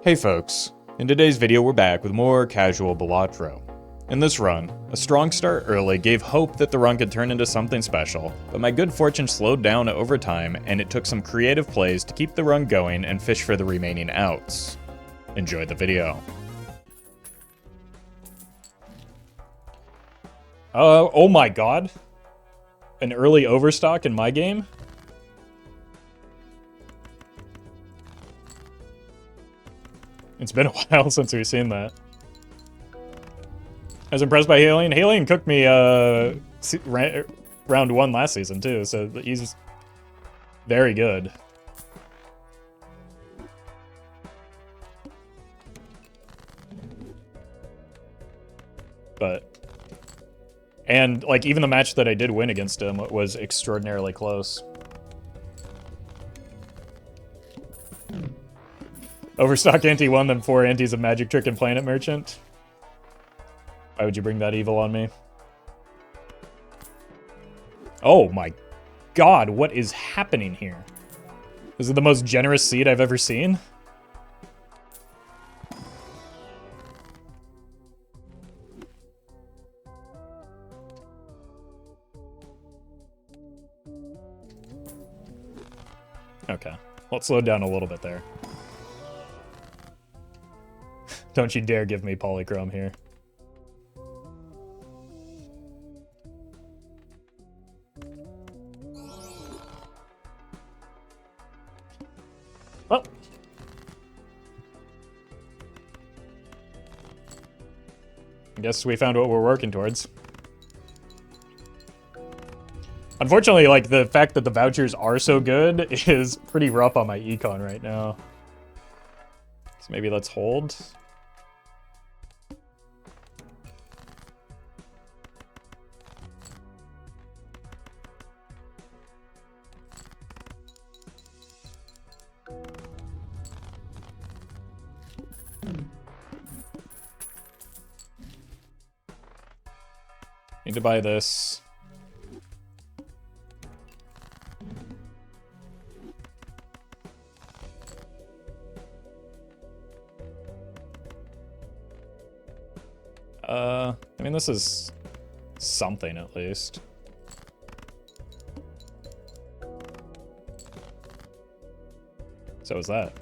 Hey folks, in today's video we're back with more casual Balatro. In this run, a strong start early gave hope that the run could turn into something special, but my good fortune slowed down over time and it took some creative plays to keep the run going and fish for the remaining outs. Enjoy the video. Oh my god. An early overstock in my game? It's been a while since we've seen that. I was impressed by Halion. Halion cooked me round 1 last season too, so he's very good. And like even the match that I did win against him was extraordinarily close. Overstock ante 1, then 4 antes of Magic Trick and Planet Merchant. Why would you bring that evil on me? Oh my god, what is happening here? This is the most generous seed I've ever seen. Okay, let's slow down a little bit there. Don't you dare give me polychrome here. Well. I guess we found what we're working towards. Unfortunately, like, the fact that the vouchers are so good is pretty rough on my econ right now. So maybe let's hold. Need to buy this. I mean, this is something at least. So is that.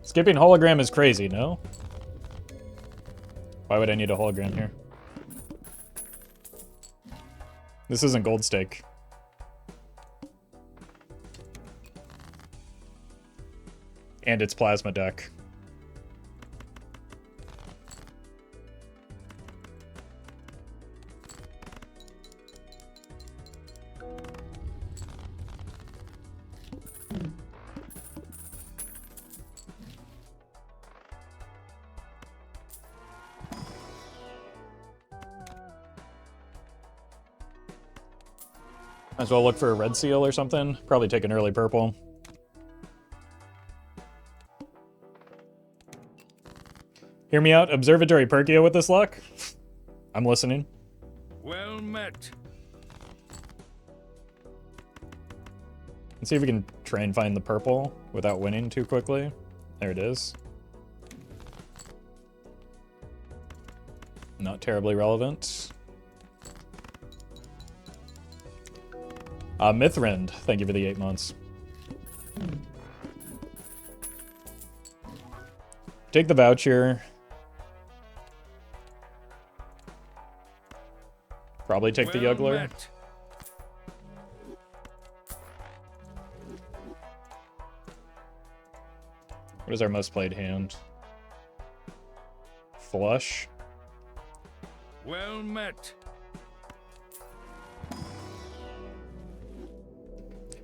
Skipping hologram is crazy, no? Why would I need a hologram here? This isn't gold stake. And it's plasma deck. Might as well look for a red seal or something. Probably take an early purple. Hear me out, Observatory Perkio with this luck? I'm listening. Well met. Let's see if we can try and find the purple without winning too quickly. There it is. Not terribly relevant. Mithrind, thank you for the 8 months. Take the voucher. Probably take the Juggler. What is our most played hand? Flush. Well met.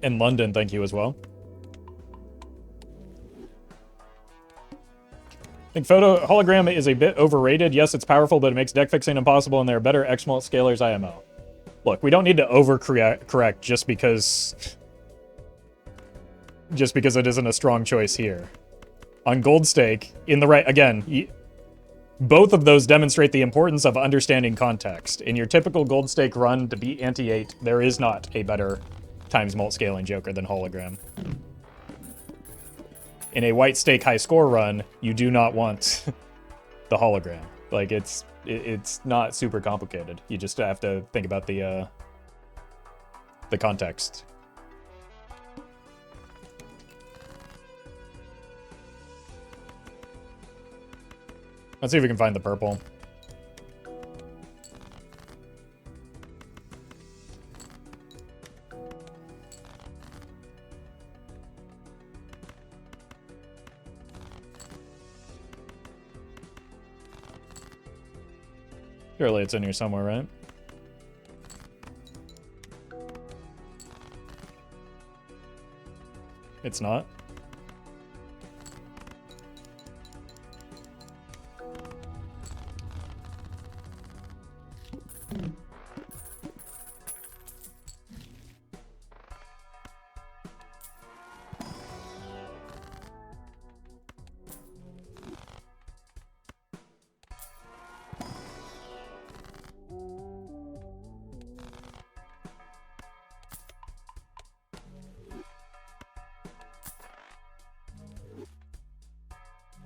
In London, thank you as well. I think hologram is a bit overrated. Yes, it's powerful, but it makes deck fixing impossible, and there are better X-Mult scalers IMO. Look, we don't need to overcorrect just because it isn't a strong choice here. On gold stake, in the right, again, both of those demonstrate the importance of understanding context. In your typical gold stake run to beat ante 8, there is not a better times mult scaling joker than hologram. in a white stake high score run, you do not want the hologram. Like, it's not super complicated. You just have to think about the context. Let's see if we can find the purple. Surely it's in here somewhere, right? It's not.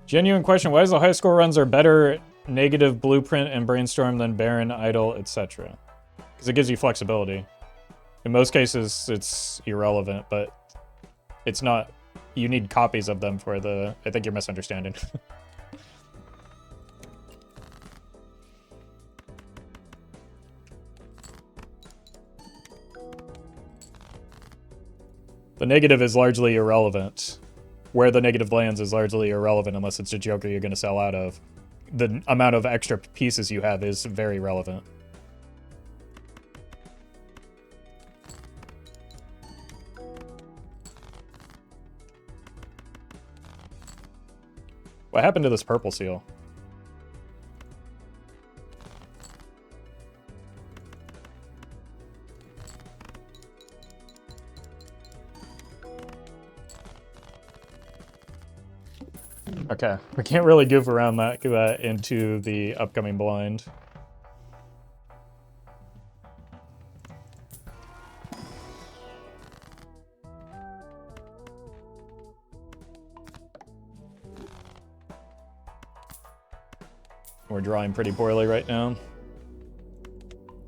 Genuine question, why is the high score runs are better negative blueprint and brainstorm than Baron, idle, etc.? Because it gives you flexibility. In most cases, it's irrelevant, but it's not... You need copies of them for the... I think you're misunderstanding. The negative is largely irrelevant. Where the negative lands is largely irrelevant unless it's a joker you're going to sell out of. The amount of extra pieces you have is very relevant. What happened to this purple seal? Okay, we can't really goof around that into the upcoming blind. We're drawing pretty poorly right now.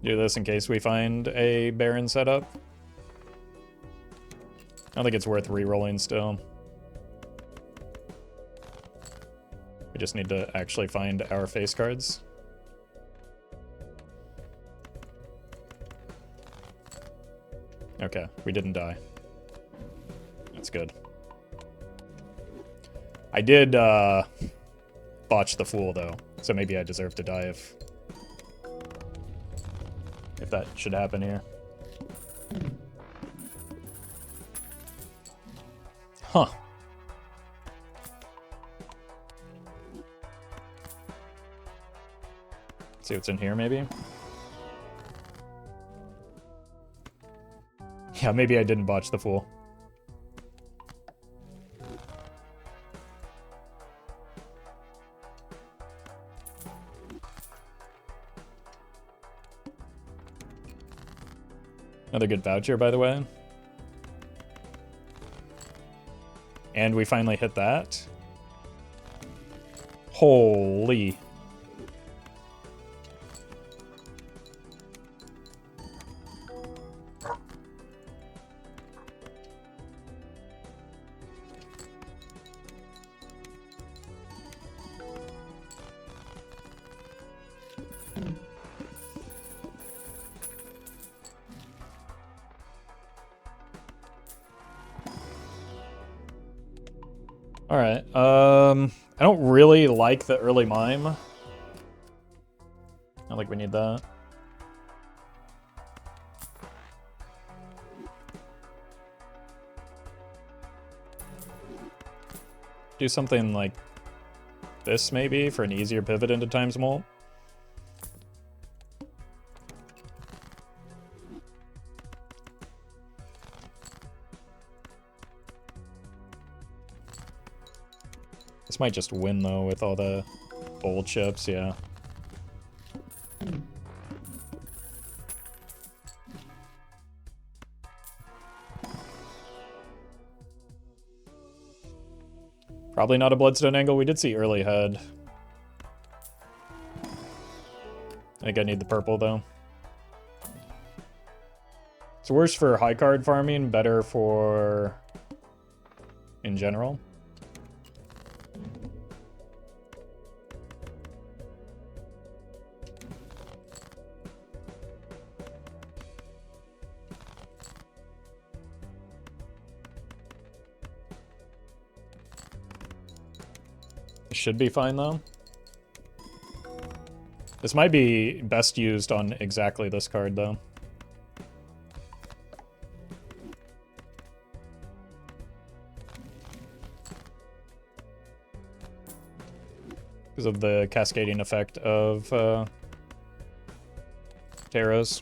Do this in case we find a Baron setup. I don't think it's worth re-rolling still. We just need to actually find our face cards. Okay, we didn't die. That's good. I did botch the Fool though, so maybe I deserve to die if that should happen here. Huh. See what's in here, maybe? Yeah, maybe I didn't botch the Fool. Another good voucher, by the way. And we finally hit that. Holy. Alright, I don't really like the early mime. I don't think we need that. Do something like this, maybe, for an easier pivot into Times Mult. This might just win, though, with all the old chips, yeah. Probably not a Bloodstone angle. We did see early head. I think I need the purple, though. It's worse for high card farming, better for... in general. It should be fine, though. This might be best used on exactly this card, though. Because of the cascading effect of Taros.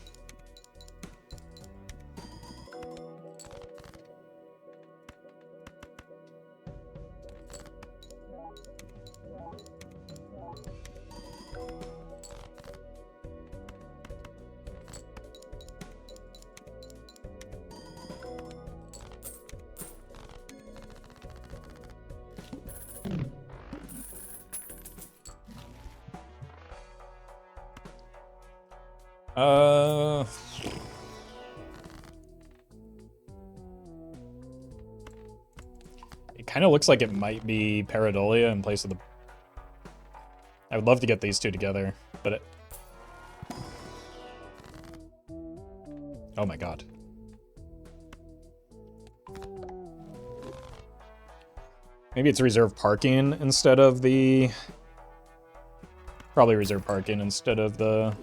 It kind of looks like it might be Pareidolia in place of the... I would love to get these two together, but it... Oh my god. Maybe it's reserve parking instead of the... Probably reserve parking instead of the...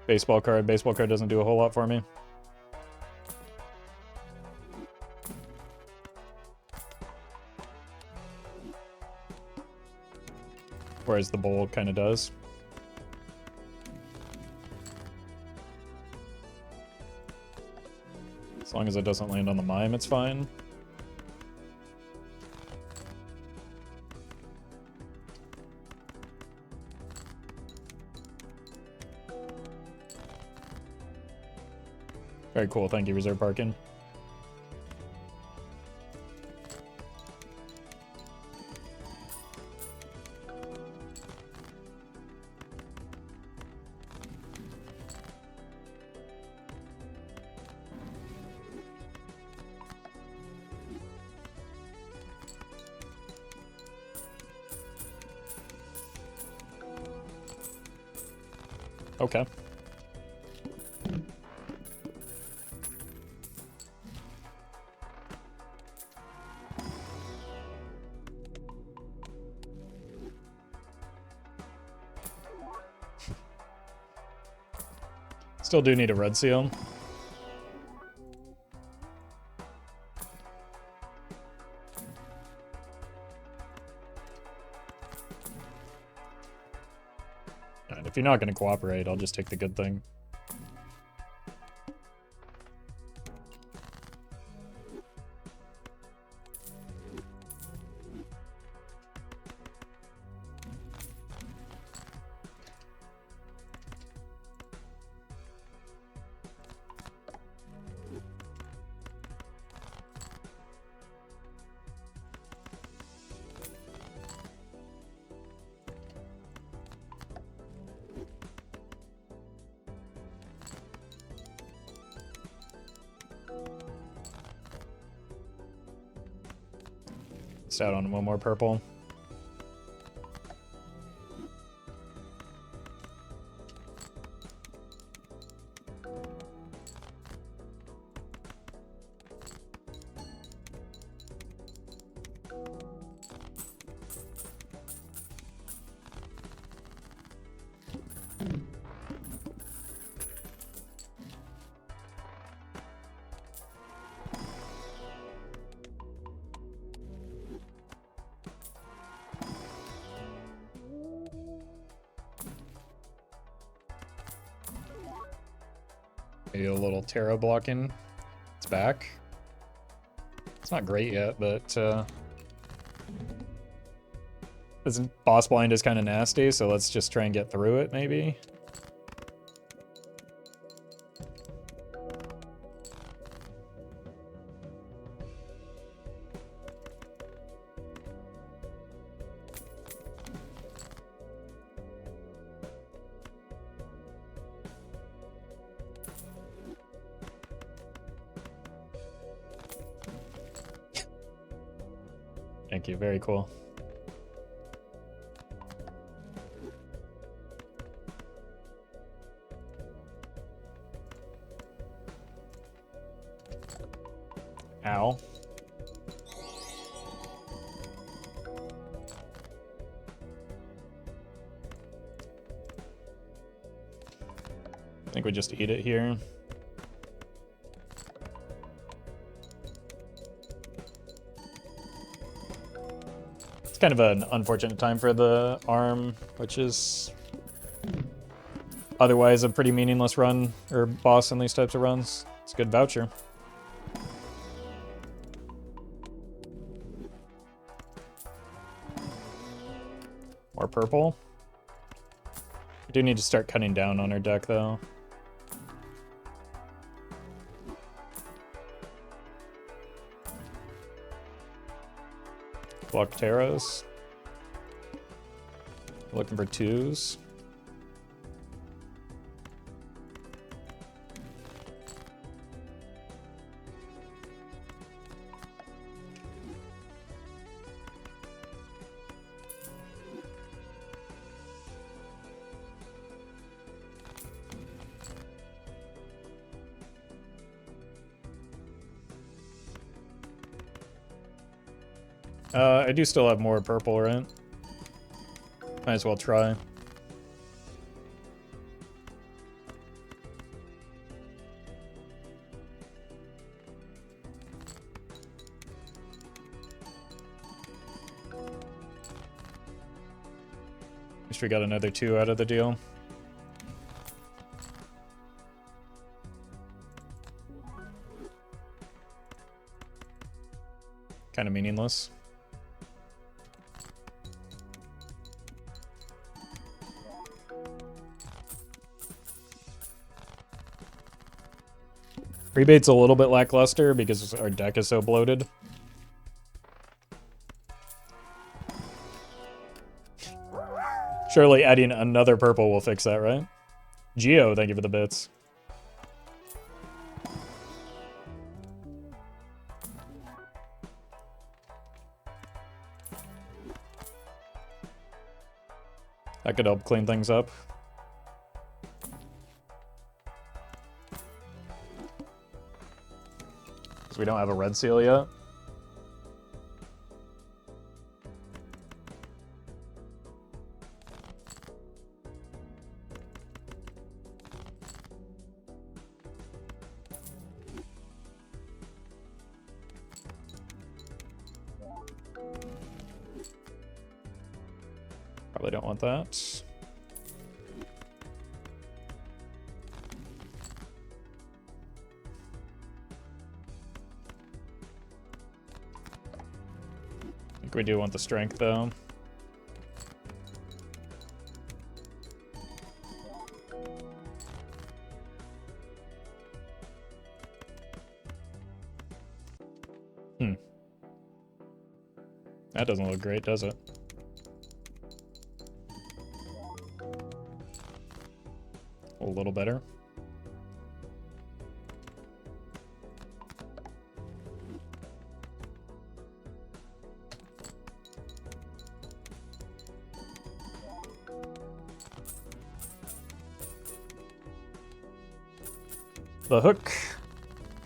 baseball card. Baseball card doesn't do a whole lot for me. Whereas the bowl kind of does. As long as it doesn't land on the mime, it's fine. Very cool, thank you, reserve parking. Okay. Still do need a red seal. And if you're not going to cooperate, I'll just take the good thing. Out on one more purple. Maybe a little tarot blocking. It's back. It's not great yet, but this boss blind is kind of nasty, so let's just try and get through it, maybe. Thank you, very cool. Ow. I think we just eat it here. It's kind of an unfortunate time for the arm, which is otherwise a pretty meaningless run, or boss in these types of runs. It's a good voucher. More purple. We do need to start cutting down on our deck, though. Block Taros. Looking for 2s. I do still have more purple, right? Might as well try. At least we got another 2 out of the deal. Kind of meaningless. Rebate's a little bit lackluster because our deck is so bloated. Surely adding another purple will fix that, right? Geo, thank you for the bits. That could help clean things up. Because we don't have a red seal yet. Probably don't want that. I think we do want the strength, though. That doesn't look great, does it? A little better. The hook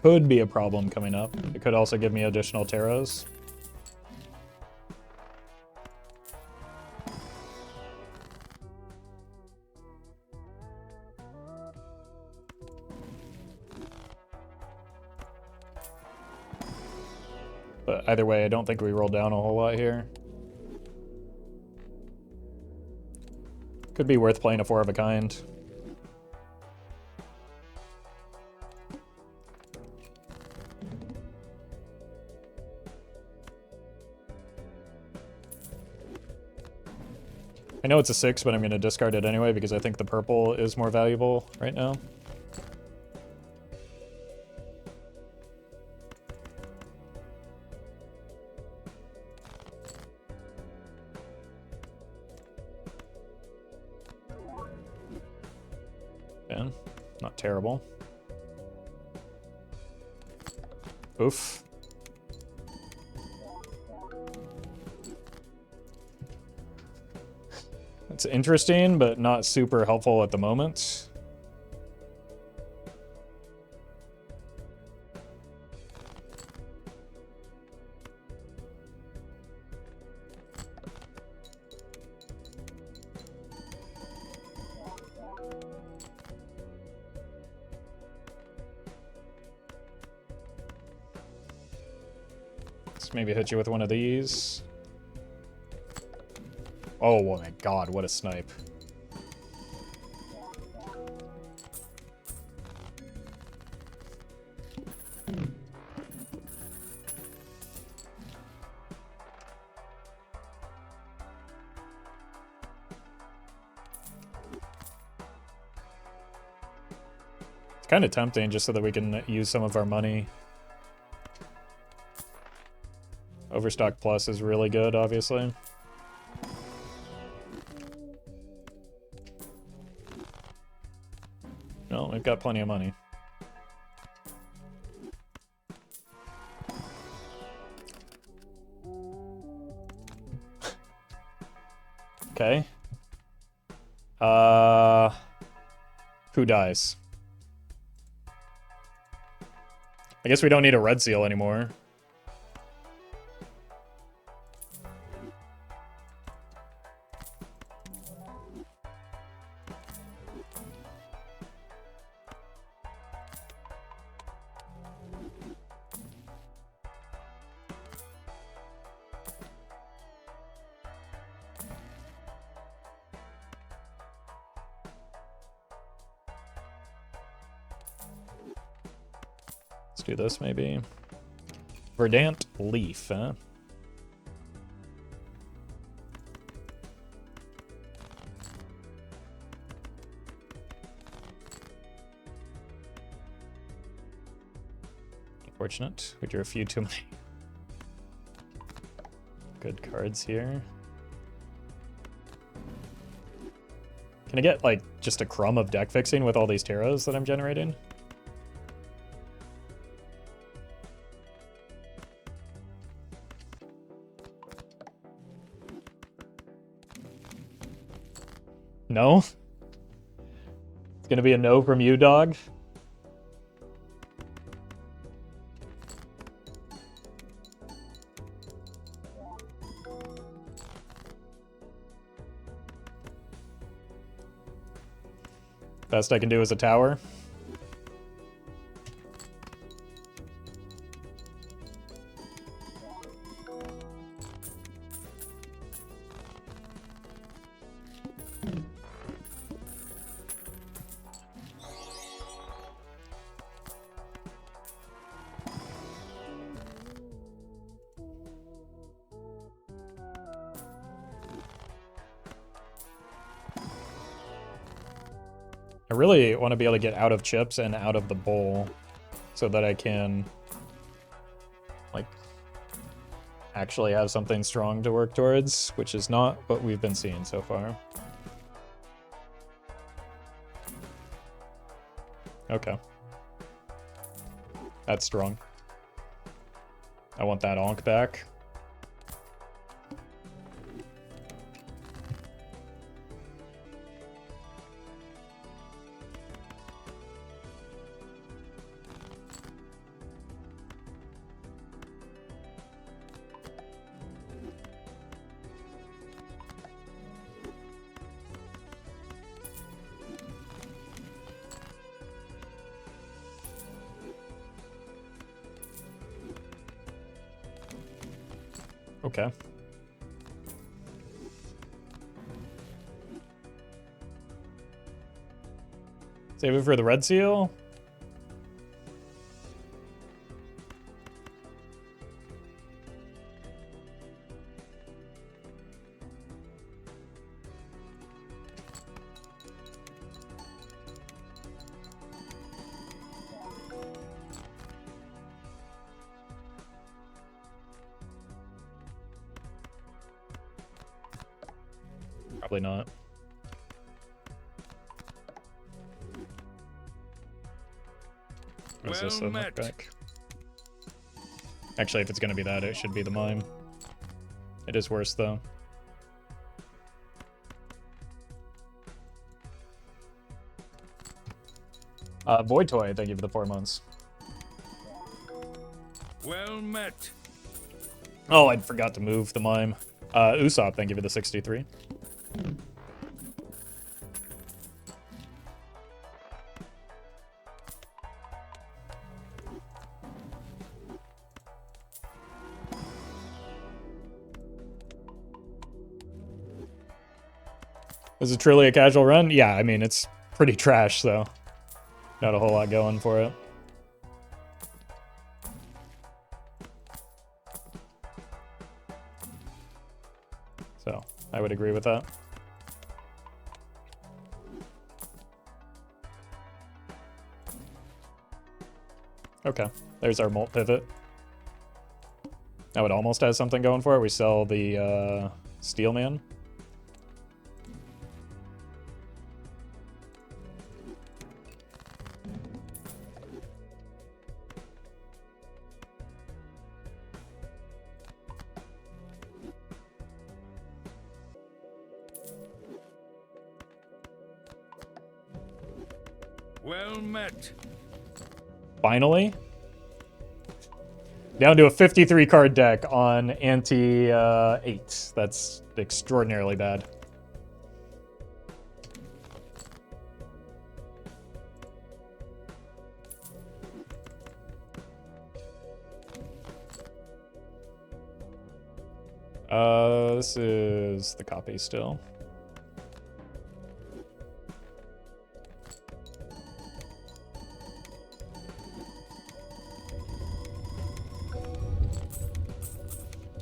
could be a problem coming up. It could also give me additional Taros. But either way, I don't think we roll down a whole lot here. Could be worth playing a 4 of a kind. I know it's a 6, but I'm going to discard it anyway because I think the purple is more valuable right now. Yeah, not terrible. Oof. It's interesting, but not super helpful at the moment. Let's maybe hit you with one of these. Oh my god, what a snipe. It's kind of tempting just so that we can use some of our money. Overstock Plus is really good, obviously. No, we've got plenty of money. Okay. Who dies? I guess we don't need a red seal anymore. Let's do this, maybe. Verdant Leaf, huh? Unfortunate. We drew a few too many good cards here. Can I get, like, just a crumb of deck fixing with all these Taros that I'm generating? No? It's gonna be a no from you, dog? Best I can do is a tower. I really want to be able to get out of chips and out of the bowl so that I can, like, actually have something strong to work towards, which is not what we've been seeing so far. Okay. That's strong. I want that onk back. Okay. Save it for the red seal. Probably not. What is this? Well Look met. back. Actually, if it's gonna be that, it should be the mime. It is worse though. Void Toy, thank you for the 4 months. Well met. Oh, I forgot to move the mime. Usopp, thank you for the 63. Is it truly a casual run? Yeah, I mean, it's pretty trash, so not a whole lot going for it. So, I would agree with that. Okay, there's our molt pivot. Now it almost has something going for it. We sell the Steel Man. Well met. Finally. Down to a 53 card deck on ante 8. That's extraordinarily bad. This is the copy still.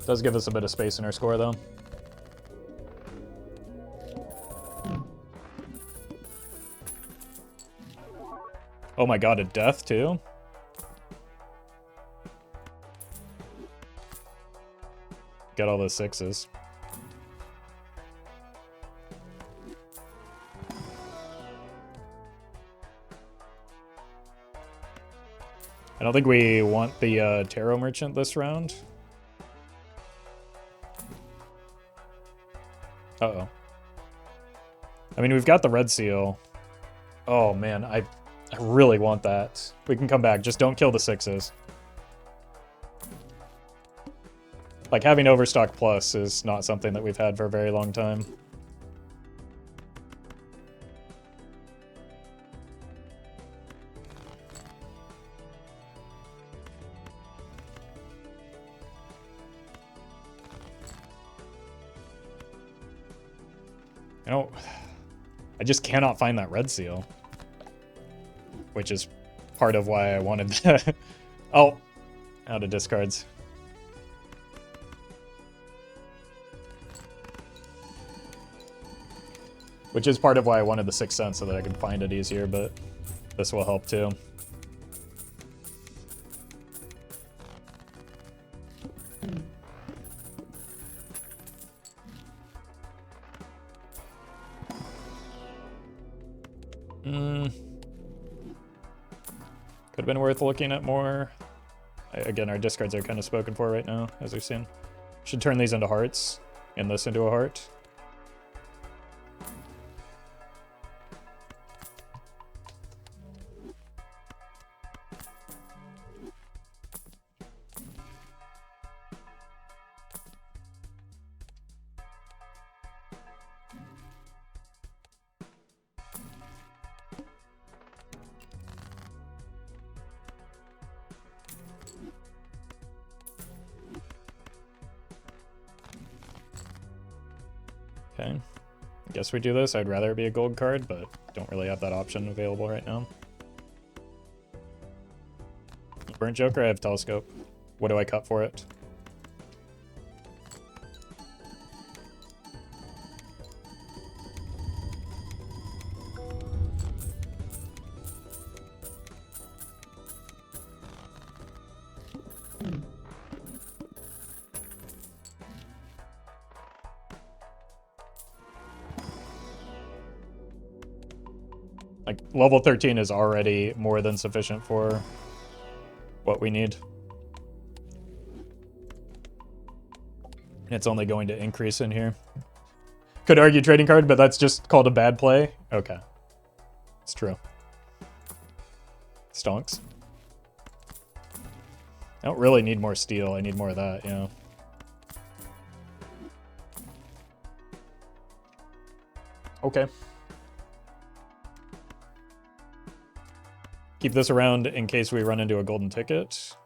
Does give us a bit of space in our score, though. Oh my god, a death, too? Got all those 6s. I don't think we want the Tarot Merchant this round. Uh-oh. I mean, we've got the Red Seal. Oh, man, I really want that. We can come back. Just don't kill the 6s. Like, having Overstock Plus is not something that we've had for a very long time. You know, I just cannot find that Red Seal. Which is part of why I wanted that. Oh, out of discards. Which is part of why I wanted the 6th Sense, so that I could find it easier, but this will help too. Could have been worth looking at more. Again, our discards are kind of spoken for right now, as we've seen. Should turn these into hearts, and this into a heart. Okay, I guess we do this. I'd rather it be a gold card, but don't really have that option available right now. Burnt Joker, I have Telescope. What do I cut for it? Like, level 13 is already more than sufficient for what we need. It's only going to increase in here. Could argue trading card, but that's just called a bad play? Okay. It's true. Stonks. I don't really need more steel. I need more of that, yeah. Okay. Keep this around in case we run into a golden ticket.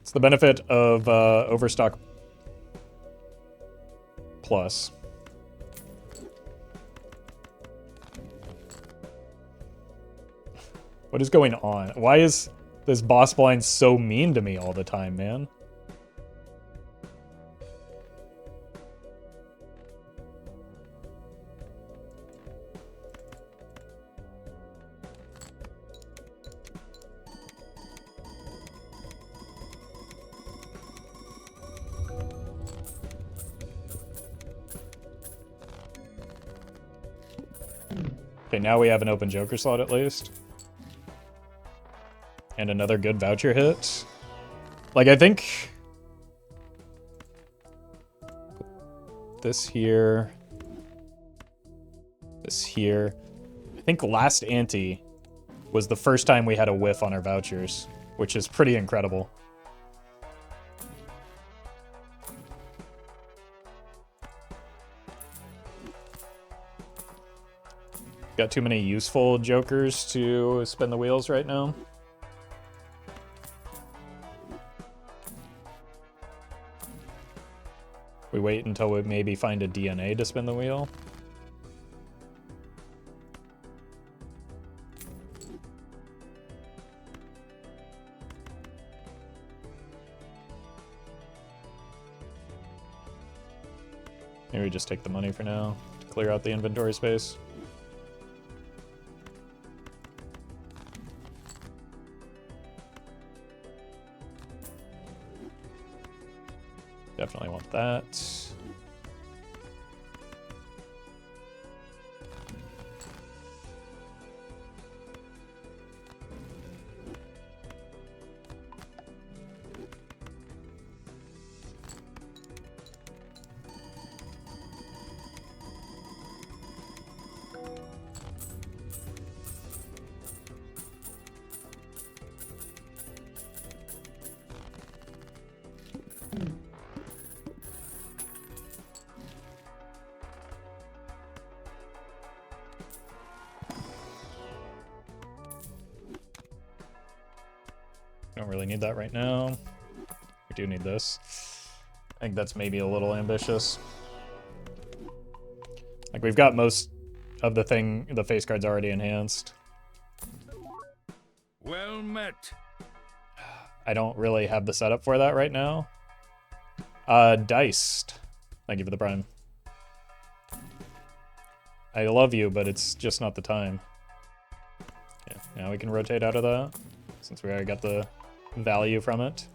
It's the benefit of Overstock Plus. What is going on? Why is this boss blind so mean to me all the time, man? Okay, now we have an open Joker slot at least. And another good voucher hit. Like, I think... this here. This here. I think last ante was the first time we had a whiff on our vouchers, which is pretty incredible. Got too many useful jokers to spin the wheels right now. We wait until we maybe find a DNA to spin the wheel. Maybe we just take the money for now to clear out the inventory space. Definitely want that. Don't really need that right now. We do need this. I think that's maybe a little ambitious. Like, we've got most of the face cards already enhanced. Well met. I don't really have the setup for that right now. Diced. Thank you for the prime. I love you, but it's just not the time. Yeah, now we can rotate out of that, since we already got the value from it.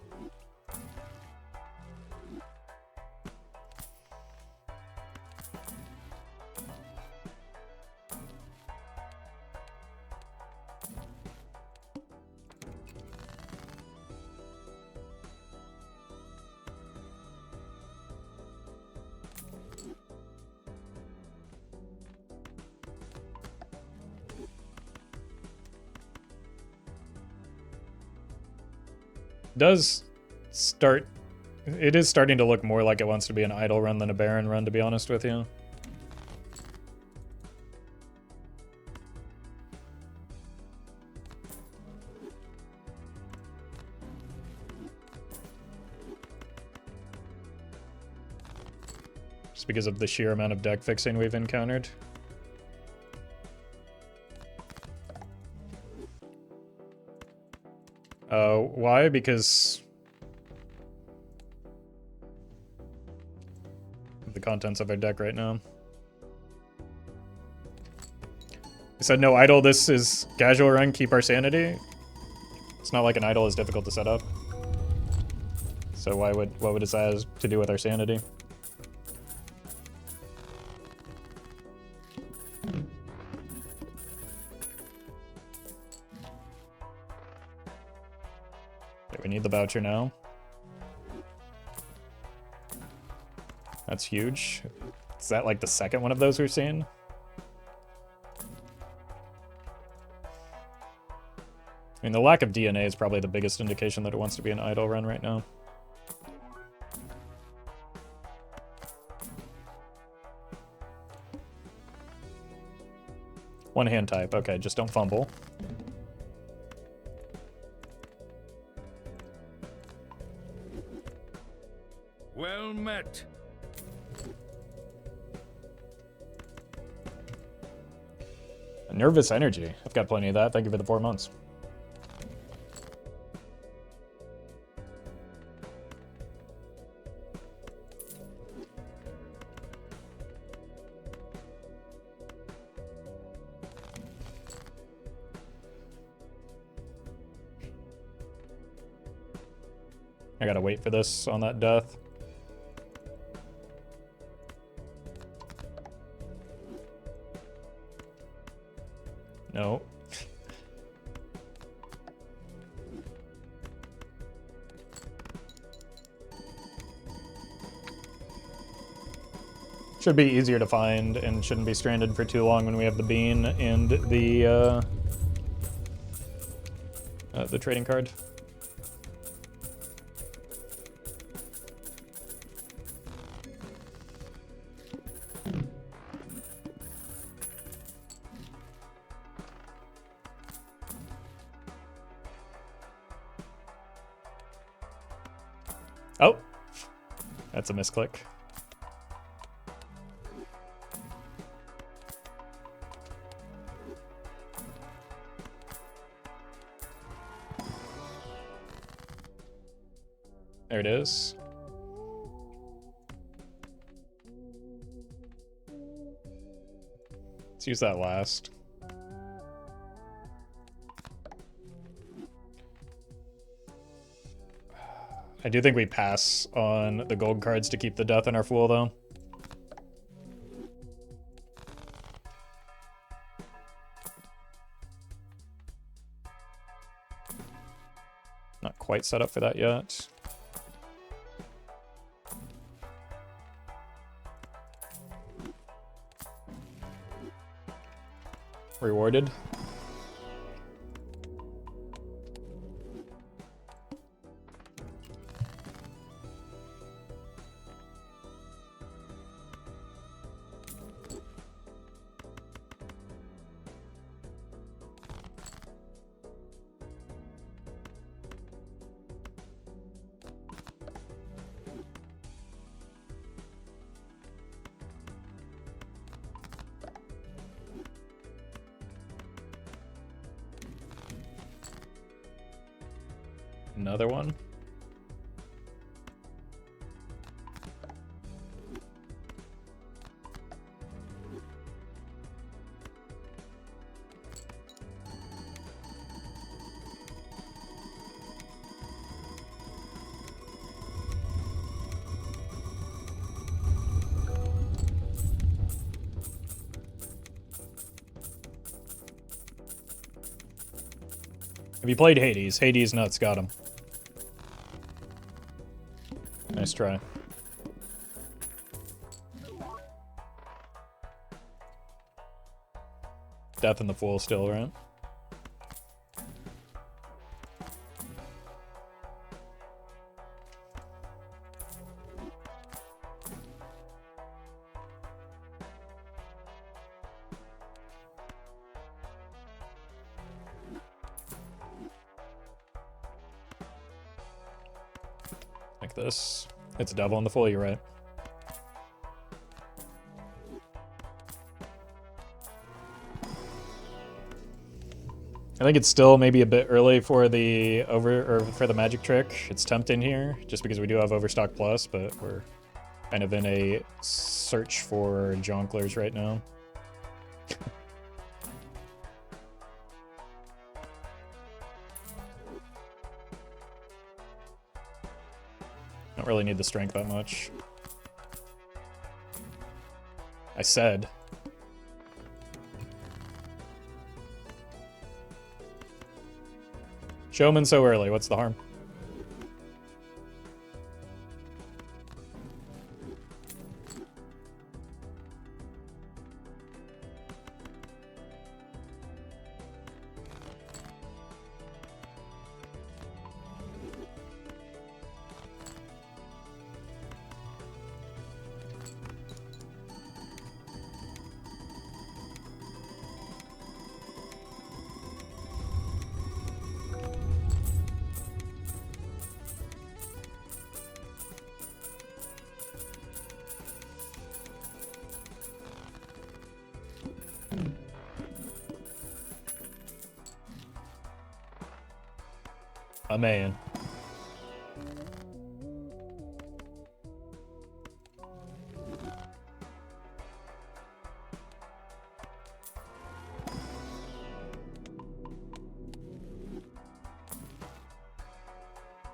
It is starting to look more like it wants to be an idle run than a Baron run, to be honest with you. Just because of the sheer amount of deck fixing we've encountered. Why? Because of the contents of our deck right now. I said no idle, this is casual run, keep our sanity. It's not like an idle is difficult to set up. So what would this have to do with our sanity? We need the voucher now. That's huge. Is that like the second one of those we're seeing? I mean, the lack of DNA is probably the biggest indication that it wants to be an idle run right now. One hand type. Okay, just don't fumble. Well met. A nervous energy. I've got plenty of that. Thank you for the 4 months. I gotta wait for this on that death. No. Should be easier to find and shouldn't be stranded for too long when we have the bean and the trading card. Oh, that's a misclick. There it is. Let's use that last. I do think we pass on the gold cards to keep the death in our Fool, though. Not quite set up for that yet. Rewarded. Another one. Have you played Hades? Hades nuts got him. Nice try. Death in the Fool still, right? Like this. It's a double on the Fool, you're right. I think it's still maybe a bit early for the for the magic trick. It's tempting here, just because we do have Overstock Plus, but we're kind of in a search for jonglers right now. Don't really need the strength that much. I said. Showman so early, what's the harm? A man.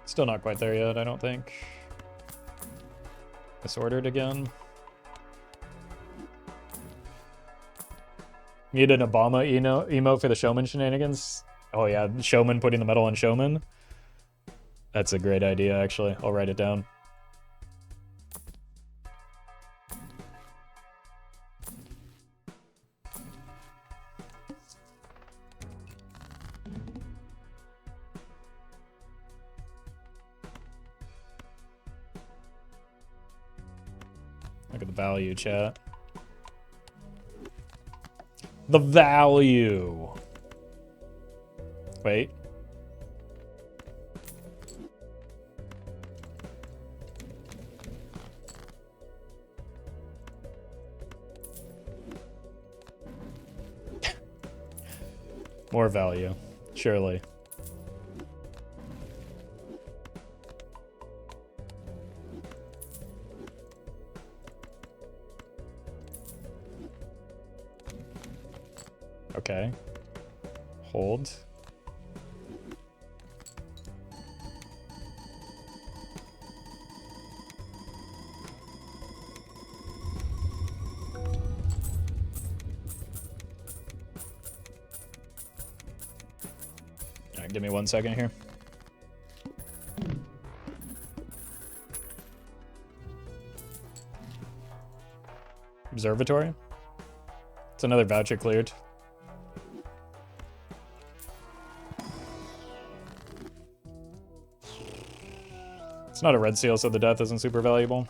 Still not quite there yet, I don't think. Disordered again. Need an Obama emo for the Showman shenanigans. Oh yeah, Showman putting the medal on Showman. That's a great idea, actually. I'll write it down. Look at the value, chat. The value. Wait. More value, surely. Okay. Hold. All right, give me 1 second here. Observatory? It's another voucher cleared. It's not a red seal, so the death isn't super valuable.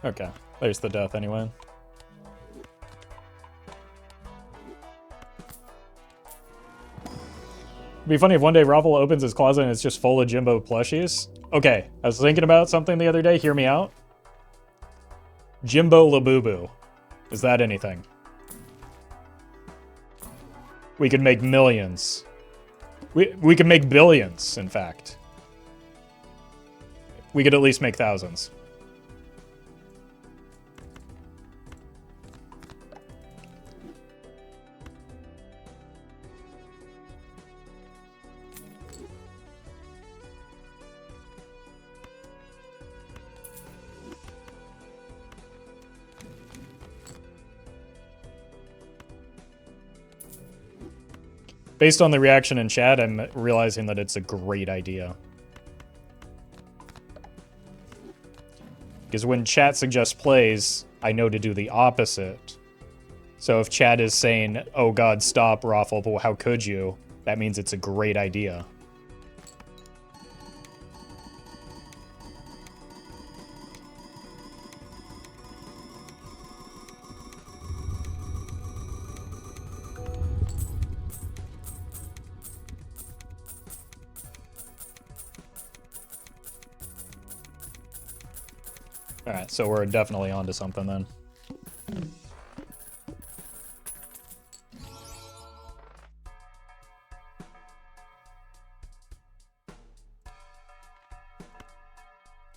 Okay, there's the death anyway. It'd be funny if one day Roffle opens his closet and it's just full of Jimbo plushies. Okay, I was thinking about something the other day, hear me out. Jimbo Labubu. Is that anything? We could make millions. We could make billions, in fact. We could at least make thousands. Based on the reaction in chat, I'm realizing that it's a great idea. Because when chat suggests plays, I know to do the opposite. So if chat is saying, oh god, stop, Roffle, but how could you? That means it's a great idea. Alright, so we're definitely onto something then.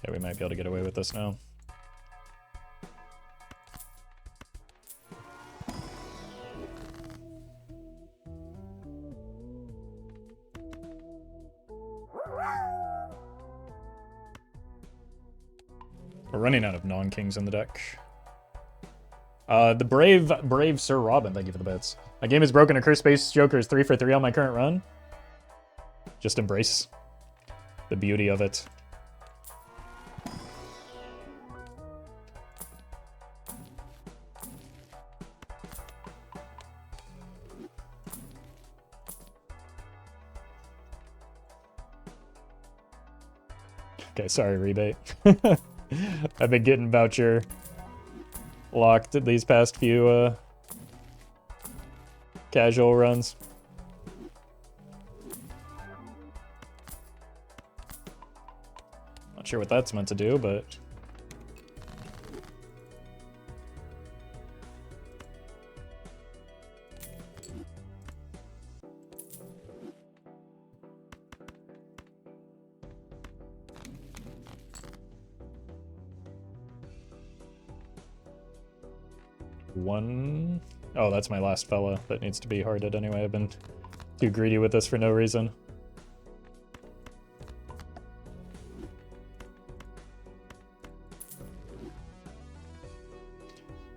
Yeah, we might be able to get away with this now. We're running out of non-kings in the deck. The brave Sir Robin, thank you for the bits. My game is broken. A Curse Space Joker is 3 for 3 on my current run. Just embrace the beauty of it. Okay, sorry, rebate. I've been getting voucher locked these past few casual runs. Not sure what that's meant to do, but one. Oh, that's my last fella that needs to be hearted anyway. I've been too greedy with this for no reason.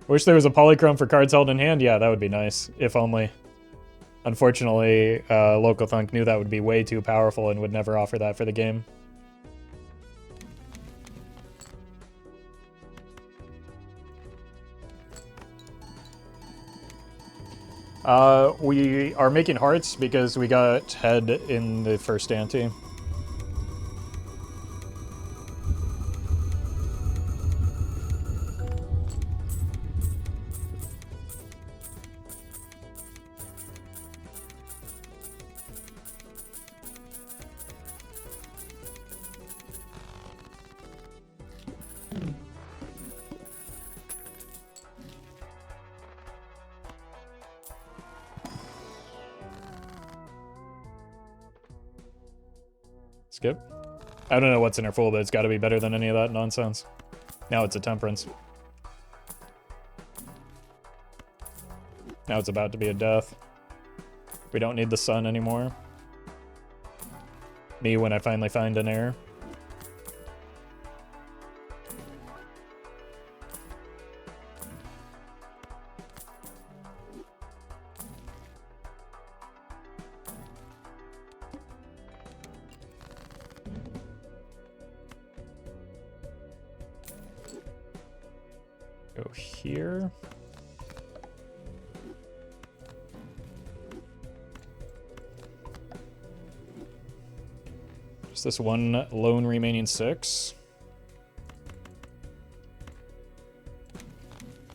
Wish there was a polychrome for cards held in hand. Yeah, that would be nice, if only. Unfortunately, Local Thunk knew that would be way too powerful and would never offer that for the game. We are making hearts because we got head in the first ante. Skip. I don't know what's in her full, but it's got to be better than any of that nonsense. Now it's a temperance. Now it's about to be a death. We don't need the sun anymore. Me when I finally find an error. Go here. Just this one lone remaining 6.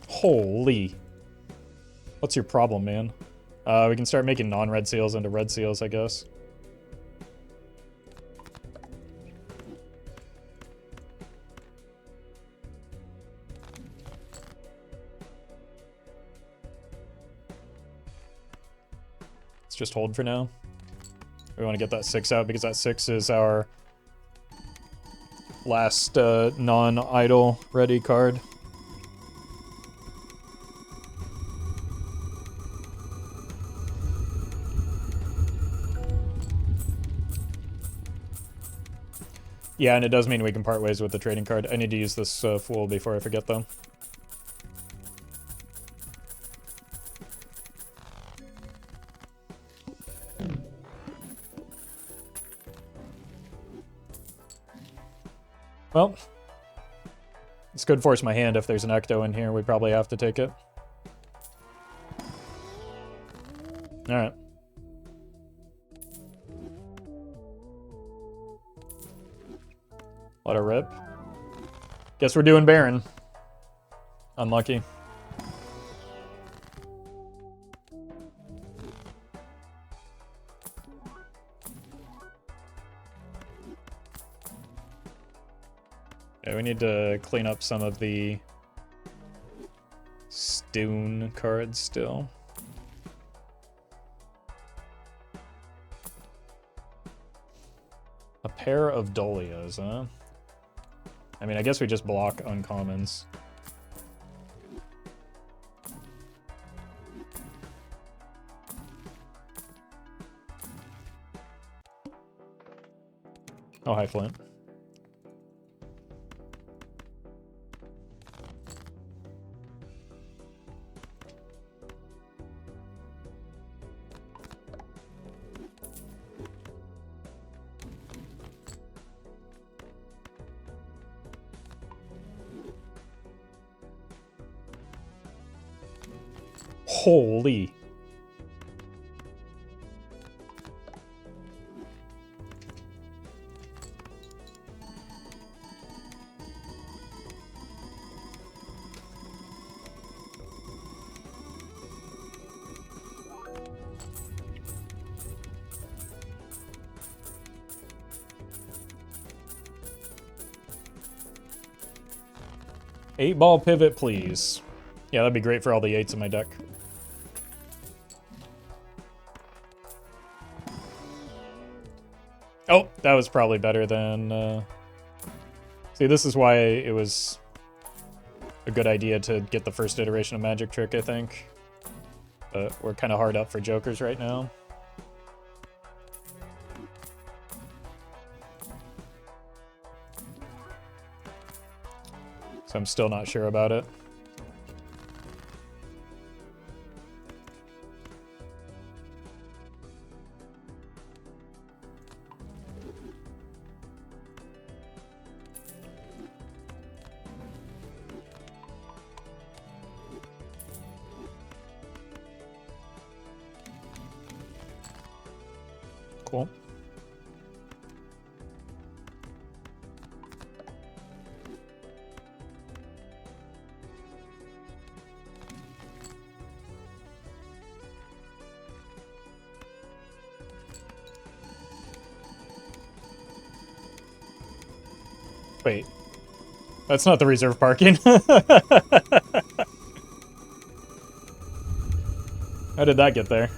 Holy. What's your problem, man? We can start making non-red seals into red seals, I guess. Let's just hold for now. We want to get that 6 out because that 6 is our last non-idle ready card. Yeah, and it does mean we can part ways with the trading card. I need to use this Fool before I forget, though. Well, this could force my hand if there's an Ecto in here. We probably have to take it. Alright. Let her rip. Guess we're doing Baron. Unlucky. Yeah, we need to clean up some of the Stone cards still. A pair of Dolias, huh? I mean, I guess we just block uncommons. Oh, hi, Flint. Holy. Eight-ball pivot, please. Yeah, that'd be great for all the 8s in my deck. Oh, that was probably better than... See, this is why it was a good idea to get the first iteration of Magic Trick, I think. But we're kind of hard up for jokers right now. So I'm still not sure about it. Cool. Wait. That's not the reserve parking. How did that get there?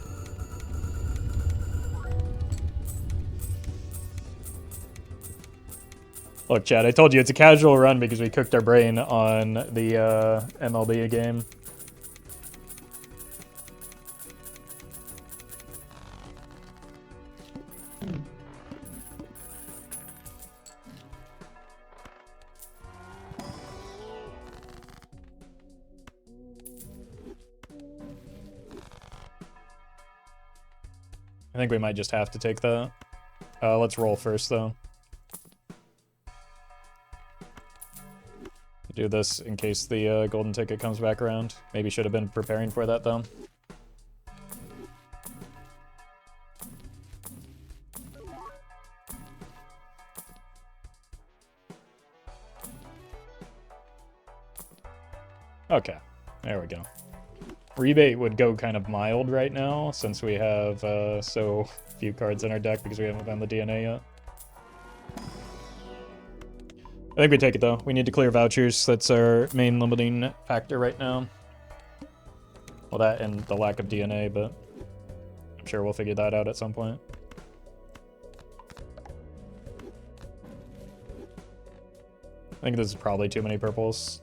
Look, Chad, I told you it's a casual run because we cooked our brain on the MLB game. I think we might just have to take that. Let's roll first, though. Do this in case the golden ticket comes back around. Maybe should have been preparing for that, though. Okay, there we go. Rebate would go kind of mild right now, since we have so few cards in our deck because we haven't found the DNA yet. I think we take it, though. We need to clear vouchers. That's our main limiting factor right now. Well, that and the lack of DNA, but I'm sure we'll figure that out at some point. I think this is probably too many purples.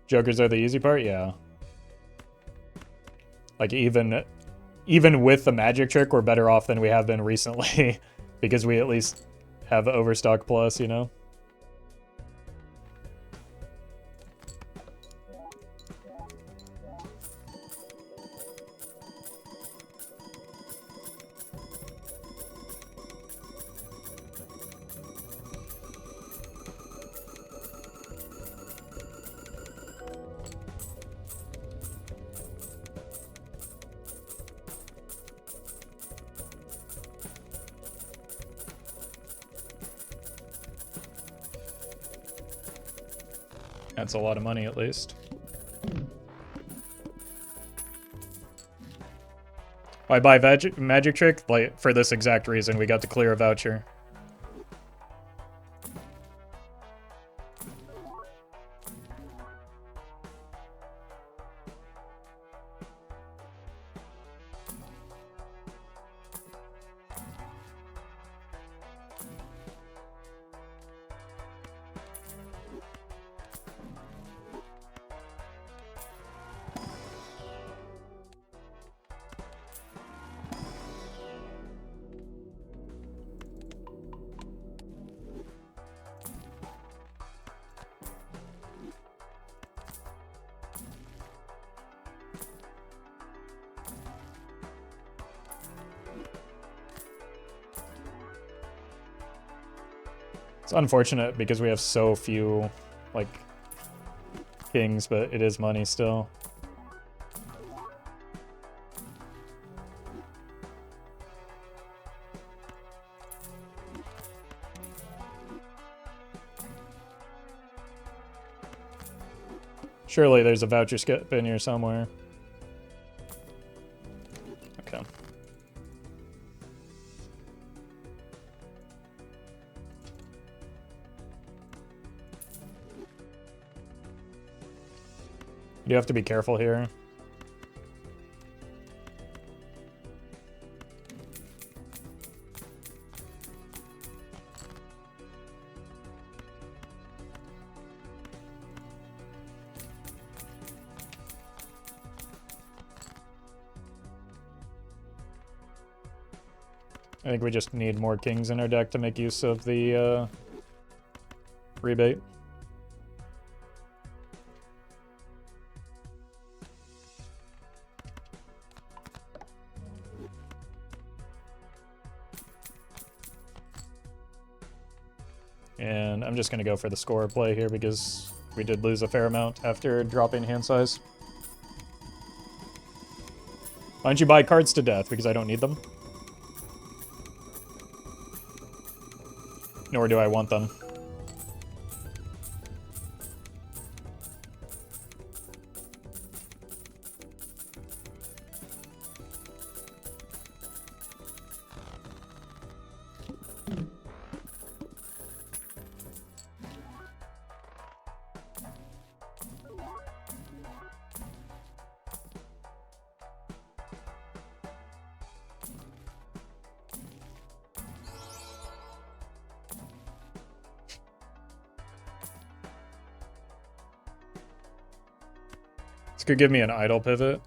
Jokers are the easy part? Yeah. Like, even with the magic trick, we're better off than we have been recently. Because we at least have Overstock Plus, you know? That's a lot of money, at least. Why buy Magic Trick? Like, for this exact reason, we got to clear a voucher. It's unfortunate because we have so few, like, kings, but it is money still. Surely there's a voucher skip in here somewhere. Okay. You have to be careful here. I think we just need more kings in our deck to make use of the rebate. And I'm just going to go for the score play here because we did lose a fair amount after dropping hand size. Why don't you buy cards to death? Because I don't need them. Nor do I want them. This could give me an idle pivot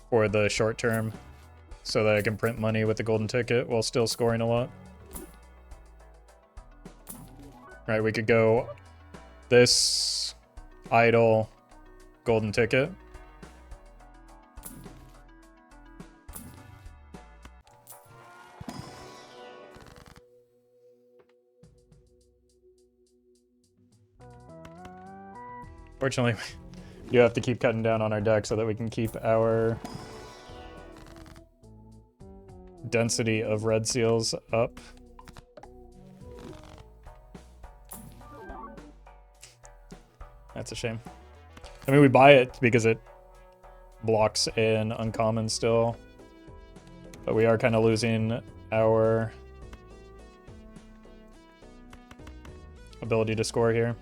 for the short term so that I can print money with the golden ticket while still scoring a lot. Right, we could go this idle golden ticket. Fortunately, you have to keep cutting down on our deck so that we can keep our density of red seals up. That's a shame. I mean, we buy it because it blocks an uncommon still, but we are kind of losing our ability to score here.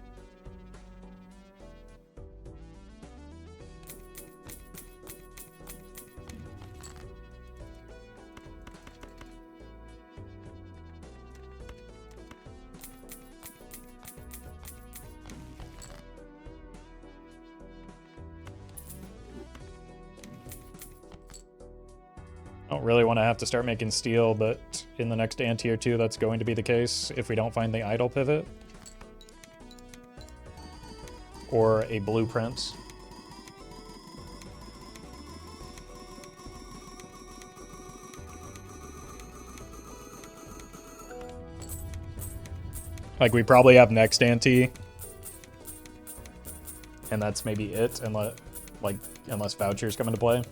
I don't really want to have to start making steel, but in the next ante or two, that's going to be the case if we don't find the idle pivot. Or a blueprint. Like, we probably have next ante. And that's maybe it, unless vouchers come into play.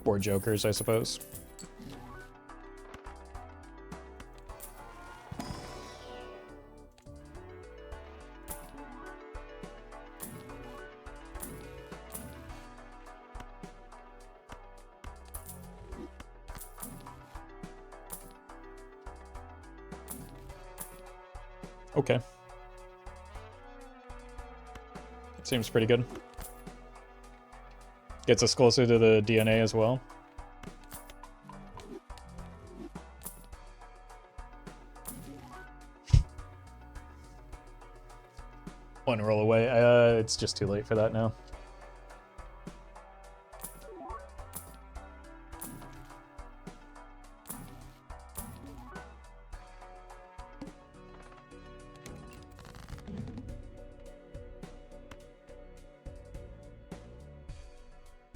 Or jokers, I suppose. Okay. Seems pretty good. Gets us closer to the DNA as well. One roll away. It's just too late for that now.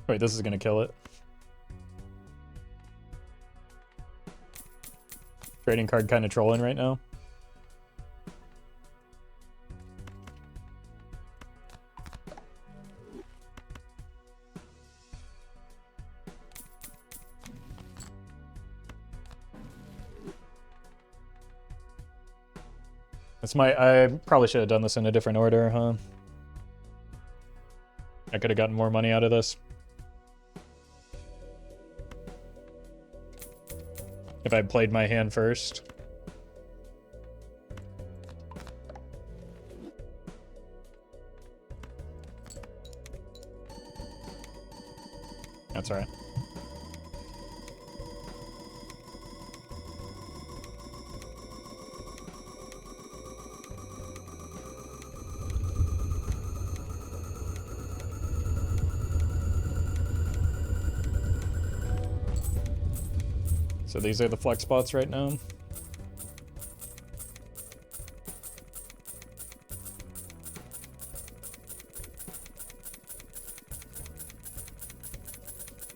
Wait, this is gonna kill it. Trading card kind of trolling right now. I probably should have done this in a different order, huh? I could have gotten more money out of this. If I played my hand first. That's all right. So these are the flex spots right now.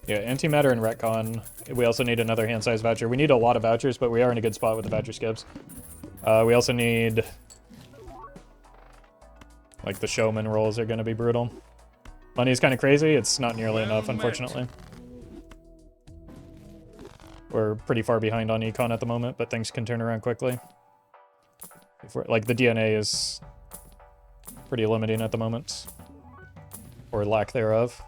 Yeah, antimatter and retcon. We also need another hand size voucher. We need a lot of vouchers, but we are in a good spot with the voucher skips. We also need... like, the showman rolls are going to be brutal. Money is kind of crazy. It's not nearly enough, unfortunately. We're pretty far behind on econ at the moment, but things can turn around quickly. Like, the DNA is pretty limiting at the moment. Or lack thereof.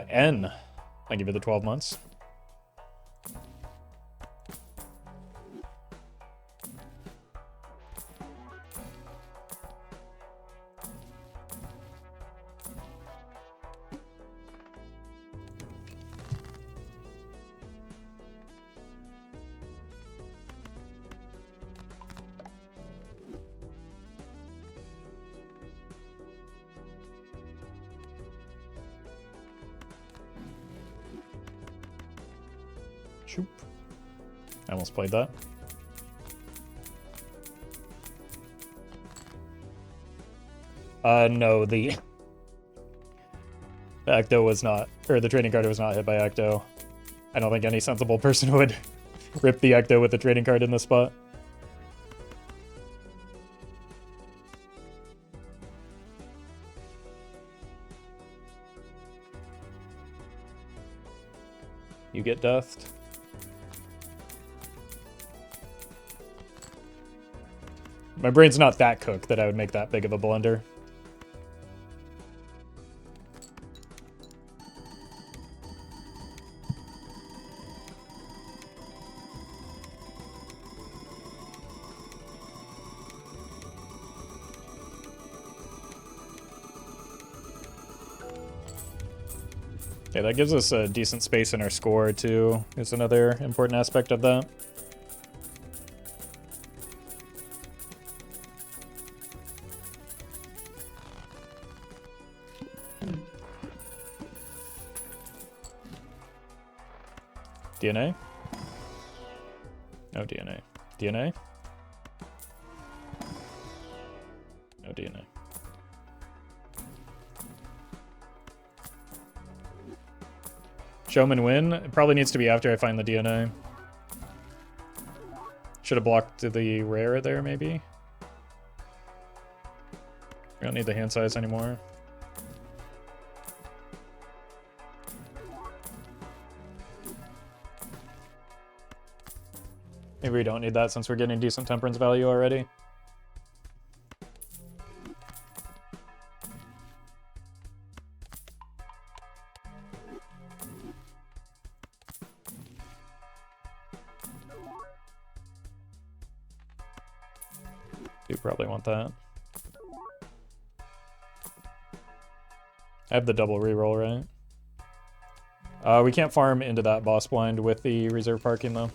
N. Thank you for the 12 months. Shoop. I almost played that. No, the Ecto was not, or the trading card was not hit by Ecto. I don't think any sensible person would rip the Ecto with the trading card in this spot. You get deathed. My brain's not that cooked that I would make that big of a blunder. Okay, that gives us a decent space in our score, too. Is another important aspect of that. DNA? No DNA. DNA? No DNA. Showman win? It probably needs to be after I find the DNA. Should have blocked the rare there, maybe? We don't need the hand size anymore. Maybe we don't need that since we're getting decent temperance value already. Do probably want that. I have the double reroll, right? We can't farm into that boss blind with the reserve parking, though.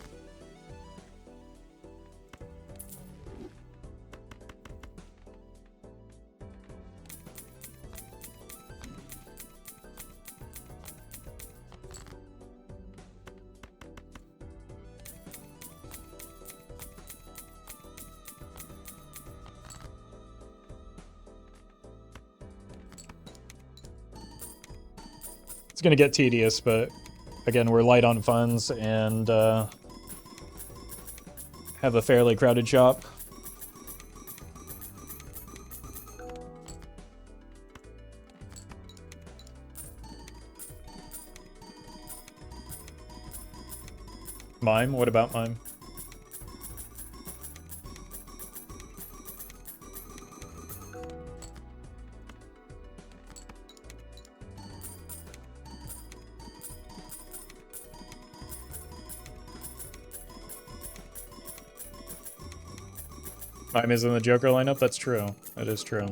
It's going to get tedious, but again, we're light on funds and have a fairly crowded shop. Mime? What about Mime? Mime is in the Joker lineup? That's true. That is true.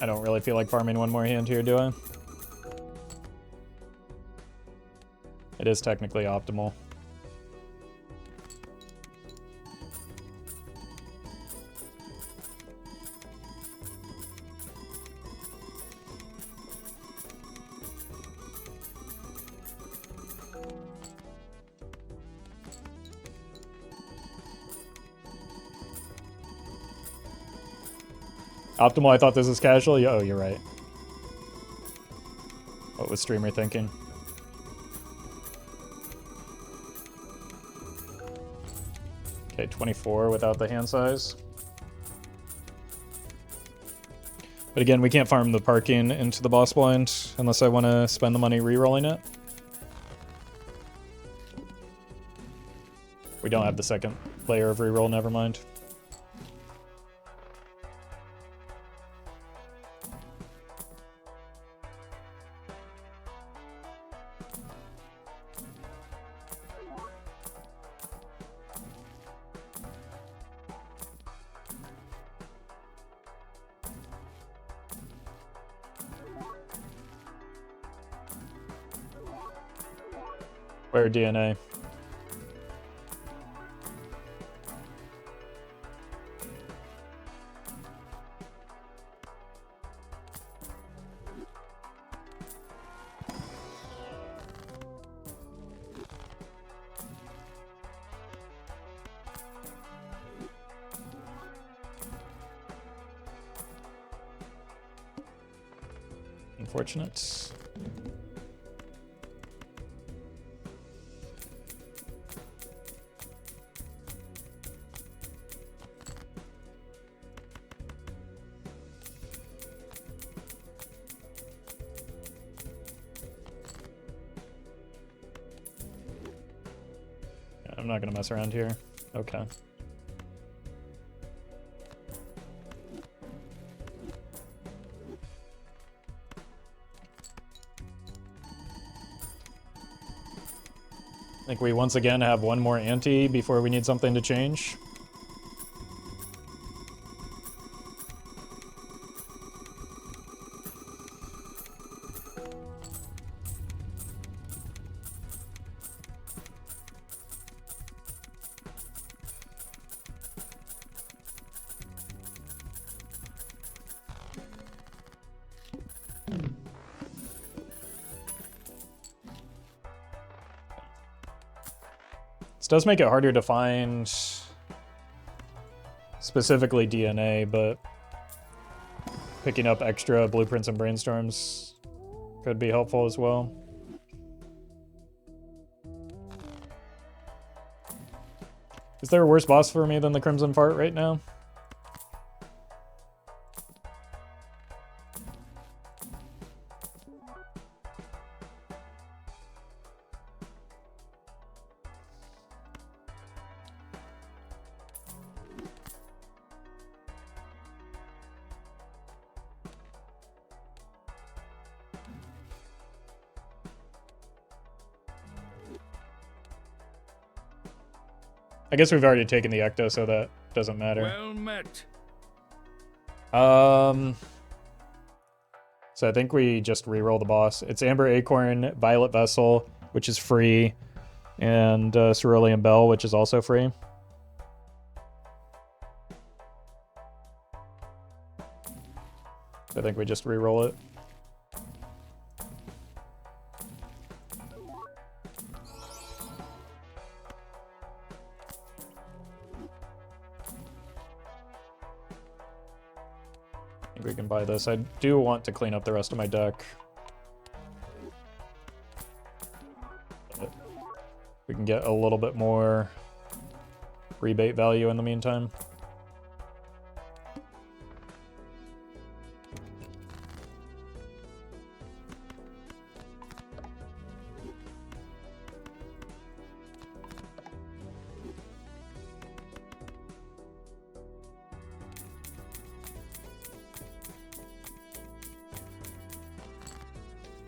I don't really feel like farming one more hand here, do I? It is technically optimal. Optimal, I thought this was casual. Oh, you're right. What was streamer thinking? Okay, 24 without the hand size. But again, we can't farm the parking into the boss blind unless I want to spend the money re-rolling it. We don't have the second layer of re-roll, never mind. Where DNA? Unfortunate. I'm not gonna mess around here. Okay. I think we once again have one more ante before we need something to change. This does make it harder to find specifically DNA, but picking up extra blueprints and brainstorms could be helpful as well. Is there a worse boss for me than the Crimson Fart right now? I guess we've already taken the Ecto, so that doesn't matter. Well met. So I think we just re-roll the boss. It's Amber Acorn, Violet Vessel, which is free, and Cerulean Bell, which is also free. So I think we just re-roll it. I think we can buy this. I do want to clean up the rest of my deck. But we can get a little bit more rebate value in the meantime.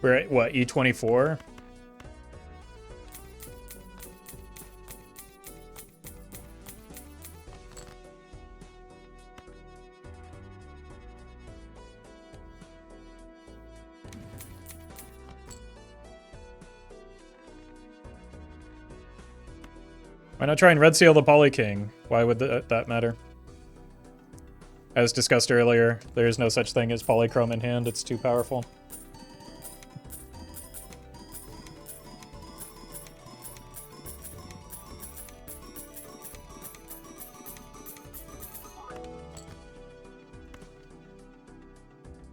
We're at, what, E24? Why not try and red seal the Poly King? Why would that matter? As discussed earlier, there is no such thing as polychrome in hand, it's too powerful.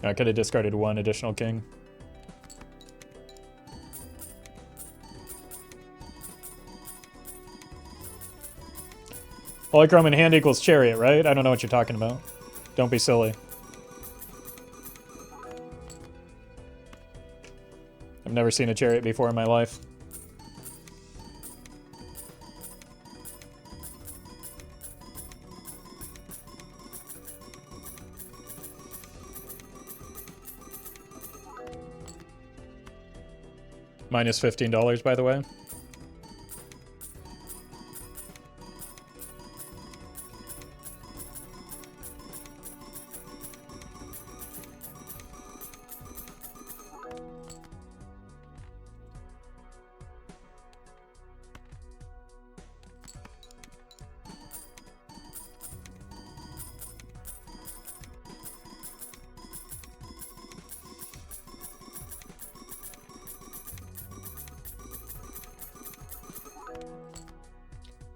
I could have discarded one additional king. Polychrome in hand equals chariot, right? I don't know what you're talking about. Don't be silly. I've never seen a chariot before in my life. Minus $15, by the way.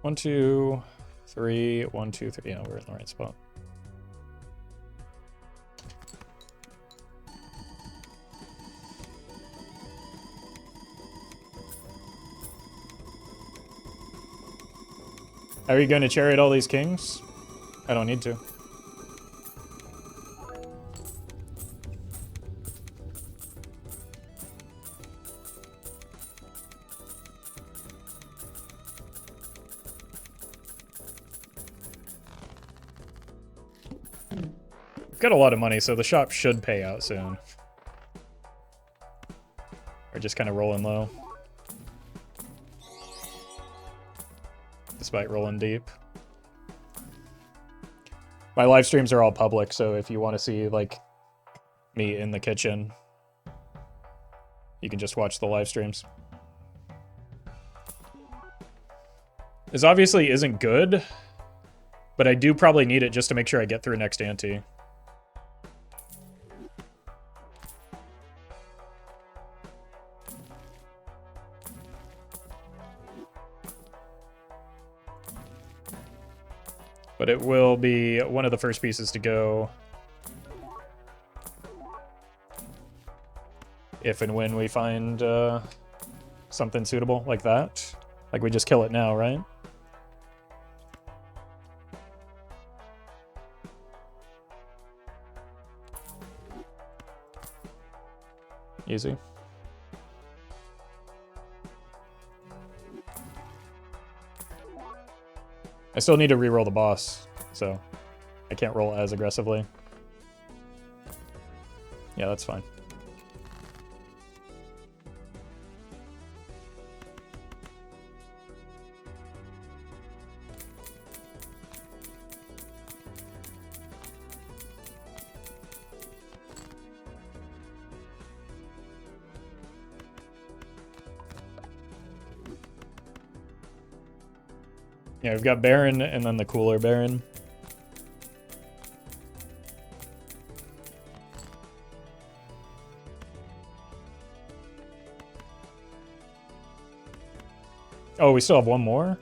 One, two, three, 1, 2, 3. Yeah, we're in the right spot. Are you going to chariot all these kings? I don't need to. Got a lot of money, so the shop should pay out soon. Or just kind of rolling low. Despite rolling deep. My live streams are all public, so if you want to see, like, me in the kitchen, you can just watch the live streams. This obviously isn't good, but I do probably need it just to make sure I get through next ante. But it will be one of the first pieces to go if and when we find something suitable like that. Like we just kill it now, right? Easy. I still need to re-roll the boss, so I can't roll as aggressively. Yeah, that's fine. Yeah, we've got Baron and then the cooler Baron. Oh, we still have one more?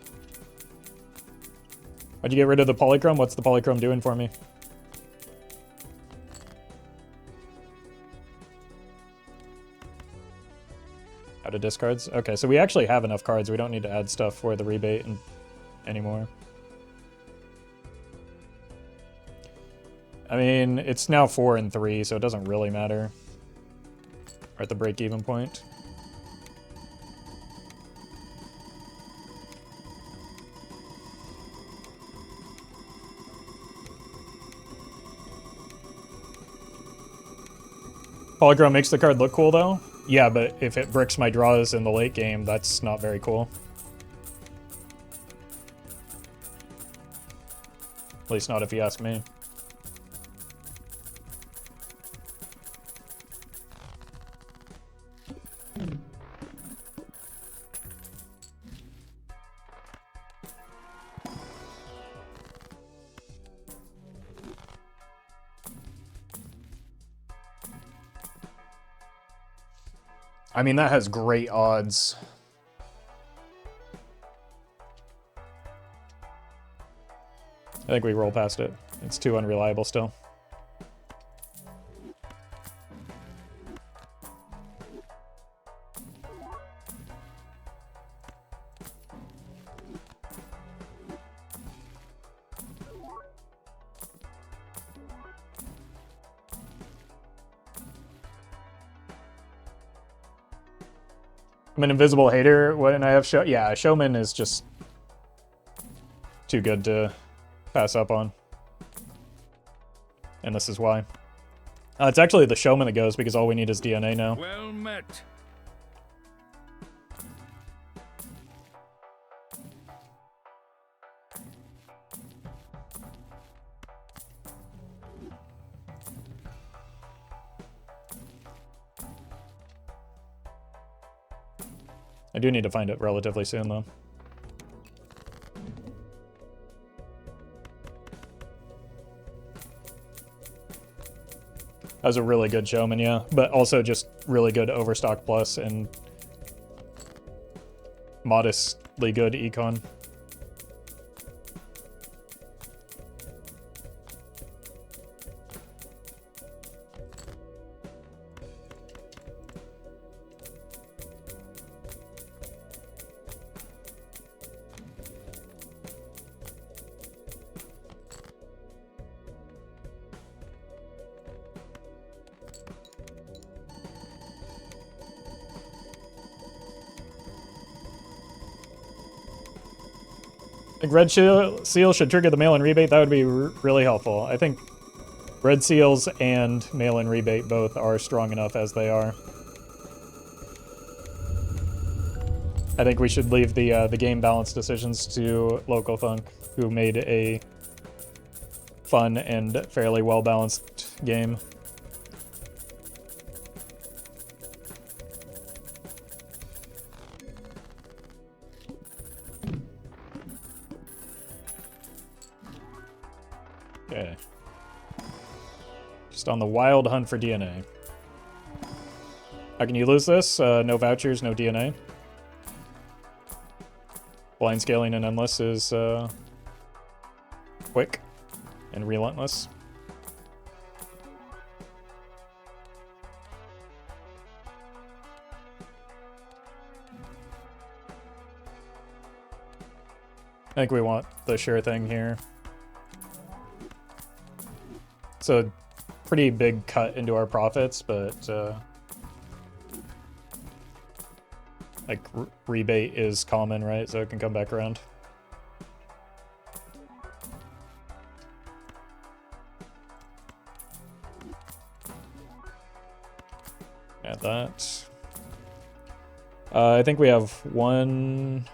Why'd you get rid of the polychrome? What's the polychrome doing for me? Out of discards? Okay, so we actually have enough cards. We don't need to add stuff for the rebate anymore. I mean, it's now 4 and 3, so it doesn't really matter. We're at the break-even point. Polychrome makes the card look cool, though? Yeah, but if it bricks my draws in the late game, that's not very cool. At least not if you ask me. I mean, that has great odds. I think we roll past it. It's too unreliable still. I'm an invisible hater. What, and I have show? Yeah, Showman is just too good to pass up on. And this is why. It's actually the Showman that goes because all we need is DNA now. Well met. I do need to find it relatively soon, though. That was a really good Showman, yeah. But also just really good Overstock Plus and modestly good Econ. I think Red Seal should trigger the mail-in rebate. That would be really helpful. I think Red Seals and mail-in rebate both are strong enough as they are. I think we should leave the game balance decisions to Local Thunk, who made a fun and fairly well-balanced game. Okay. Just on the wild hunt for DNA. How can you lose this? No vouchers, no DNA. Blind scaling and endless is quick and relentless. I think we want the sure thing here. It's a pretty big cut into our profits, but like rebate is common, right? So it can come back around. Add that. I think we have one,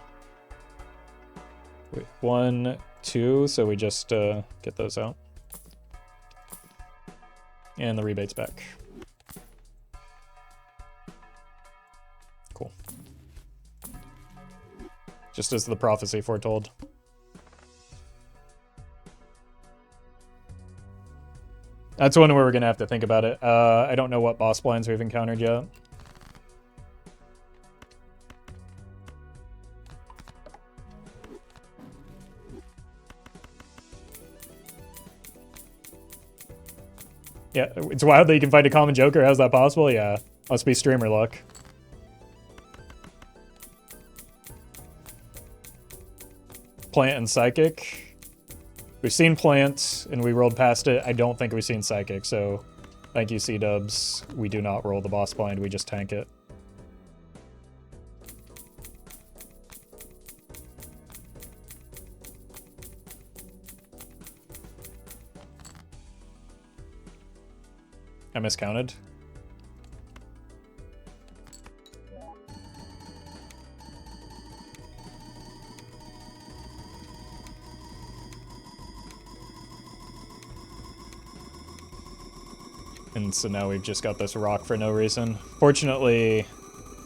2, so we just get those out. And the rebate's back. Cool. Just as the prophecy foretold. That's one where we're going to have to think about it. I don't know what boss blinds we've encountered yet. Yeah, it's wild that you can find a common Joker. How's that possible? Yeah, must be streamer luck. Plant and Psychic. We've seen Plant, and we rolled past it. I don't think we've seen Psychic, so thank you, C-dubs. We do not roll the boss blind, we just tank it. I miscounted. And so now we've just got this rock for no reason. Fortunately,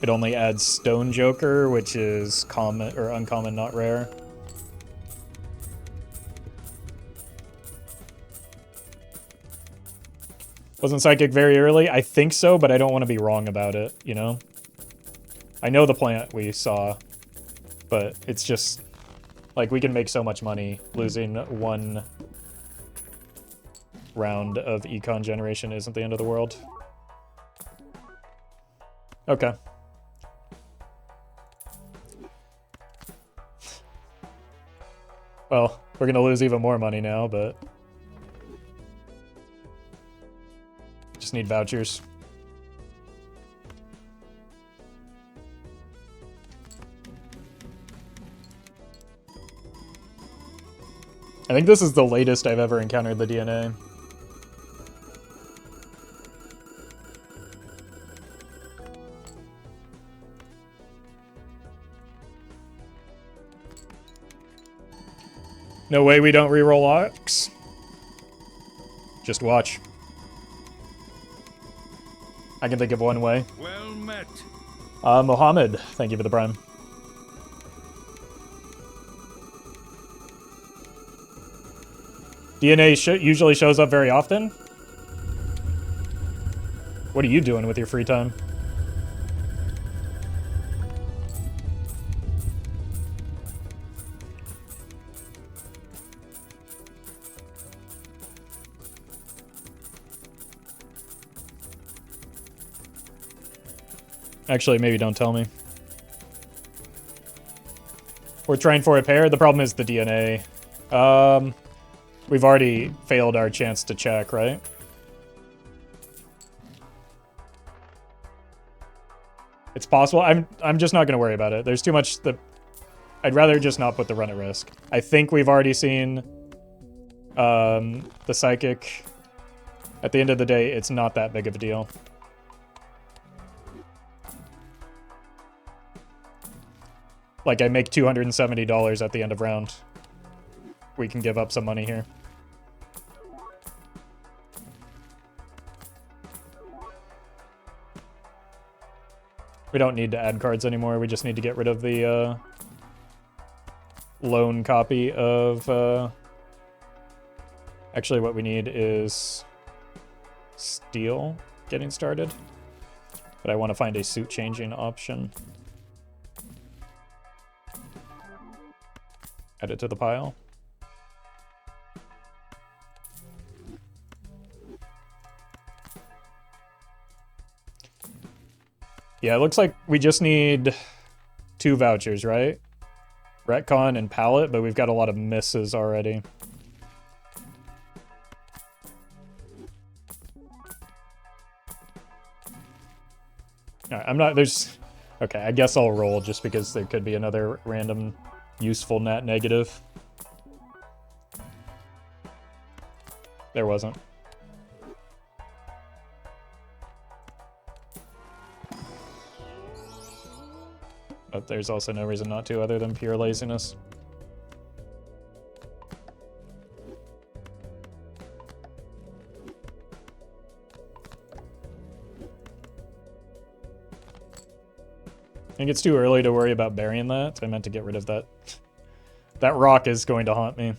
it only adds Stone Joker, which is common or uncommon, not rare. Wasn't Psychic very early? I think so, but I don't want to be wrong about it, you know? I know the plant we saw, but it's just, like, we can make so much money. Losing one round of econ generation isn't the end of the world. Okay. Well, we're gonna lose even more money now, but just need vouchers. I think this is the latest I've ever encountered the DNA. No way we don't reroll Ox. Just watch. I can think of one way. Well met. Mohammed, thank you for the prime. DNA usually shows up very often. What are you doing with your free time? Actually, maybe don't tell me. We're trying for a pair. The problem is the DNA. We've already failed our chance to check, right? It's possible. I'm just not going to worry about it. There's too much that... I'd rather just not put the run at risk. I think we've already seen the psychic. At the end of the day, it's not that big of a deal. Like, I make $270 at the end of round. We can give up some money here. We don't need to add cards anymore. We just need to get rid of the loan copy of... Actually, what we need is steel getting started. But I want to find a suit changing option. Add it to the pile. Yeah, it looks like we just need 2 vouchers, right? Retcon and palette, but we've got a lot of misses already. Alright, I'm not, there's... Okay, I guess I'll roll just because there could be another random useful net negative. There wasn't. But there's also no reason not to other than pure laziness. I think it's too early to worry about burying that. I meant to get rid of that. That rock is going to haunt me.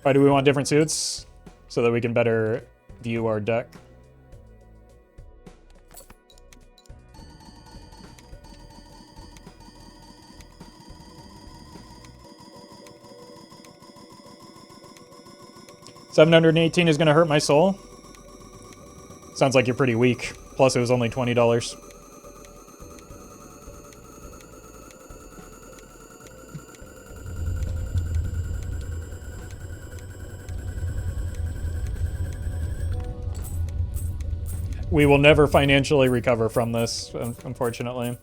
Why do we want different suits? So that we can better view our deck. $718 is going to hurt my soul. Sounds like you're pretty weak. Plus, it was only $20. We will never financially recover from this, unfortunately.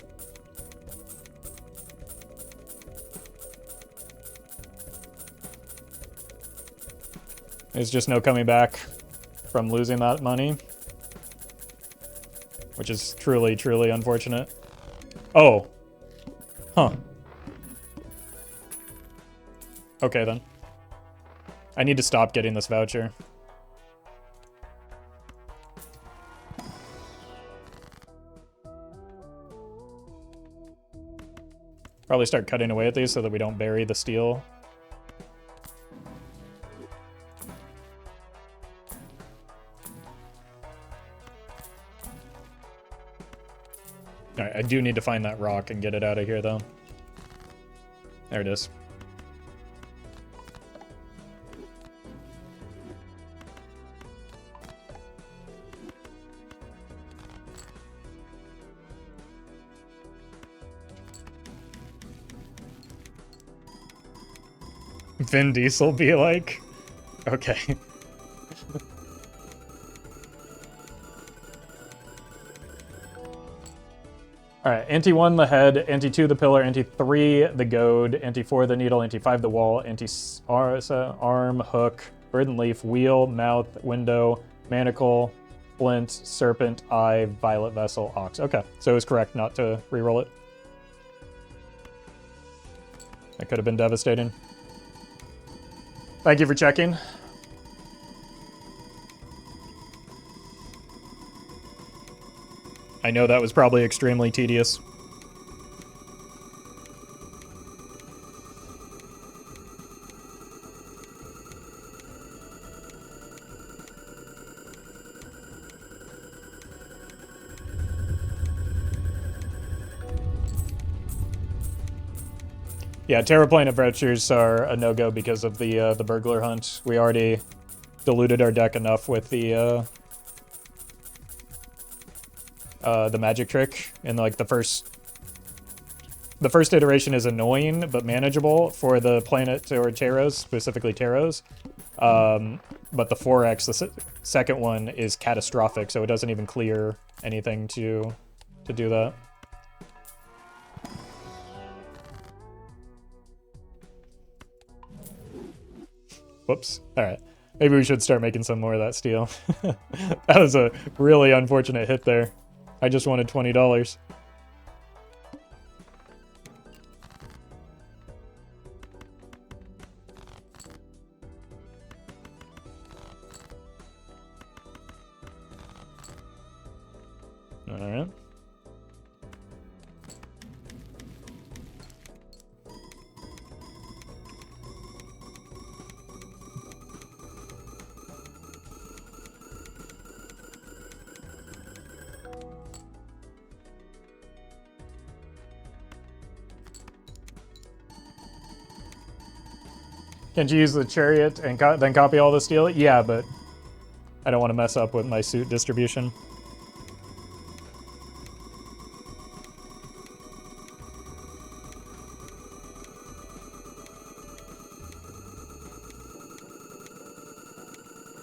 There's just no coming back from losing that money. Which is truly, truly unfortunate. Oh. Huh. Okay, then. I need to stop getting this voucher. Probably start cutting away at these so that we don't bury the steel. Alright, I do need to find that rock and get it out of here, though. There it is. Vin Diesel be like? Okay. Alright, ante 1 the head, ante 2 the pillar, ante 3 the goad, ante 4 the needle, ante 5 the wall, ante arm, hook, bird and leaf, wheel, mouth, window, manacle, flint, serpent, eye, violet vessel, ox. Okay, so it was correct not to reroll it. That could have been devastating. Thank you for checking. I know that was probably extremely tedious. Yeah, Terraplanet vouchers are a no-go because of the burglar hunt. We already diluted our deck enough with the magic trick, and like the first iteration is annoying but manageable for the planet or taros, specifically taros. But the 4x, the second one, is catastrophic, so it doesn't even clear anything to do that. Whoops. Alright. Maybe we should start making some more of that steel. That was a really unfortunate hit there. I just wanted $20. Alright. Can't you use the chariot and then copy all the steel? Yeah, but I don't want to mess up with my suit distribution.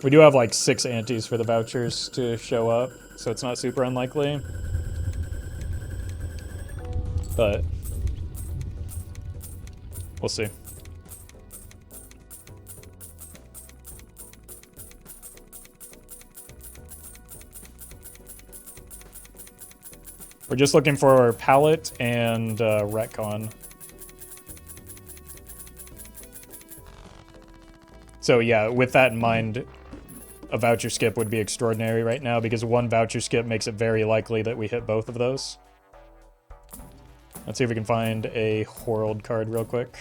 We do have like 6 antes for the vouchers to show up, so it's not super unlikely. But we'll see. We're just looking for palette and retcon. So yeah, with that in mind, a voucher skip would be extraordinary right now because one voucher skip makes it very likely that we hit both of those. Let's see if we can find a World card real quick.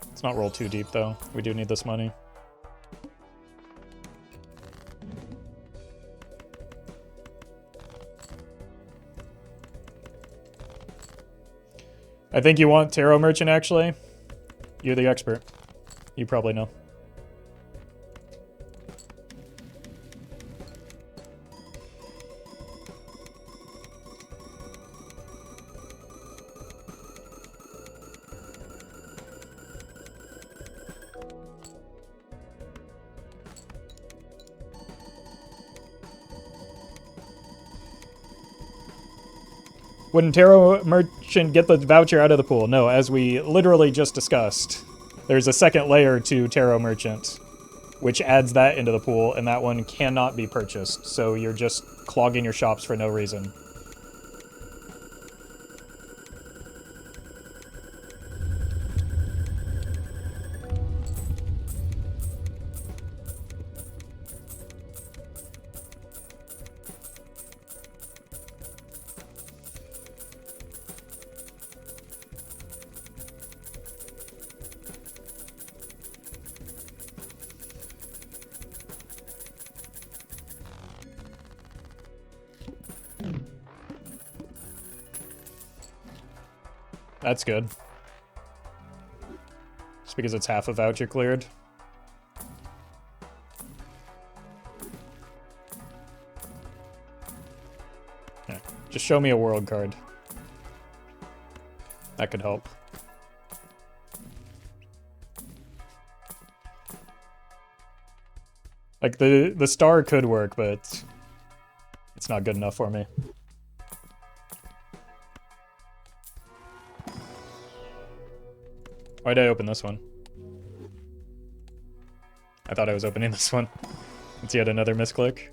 Let's not roll too deep though. We do need this money. I think you want Tarot Merchant, actually. You're the expert. You probably know. Wouldn't Tarot Merchant get the voucher out of the pool? No, as we literally just discussed, there's a second layer to Tarot Merchant, which adds that into the pool, and that one cannot be purchased, so you're just clogging your shops for no reason. That's good. Just because it's half a voucher cleared. Yeah, just show me a world card. That could help. Like, the star could work, but it's not good enough for me. Why did I open this one? I thought I was opening this one. It's yet another misclick.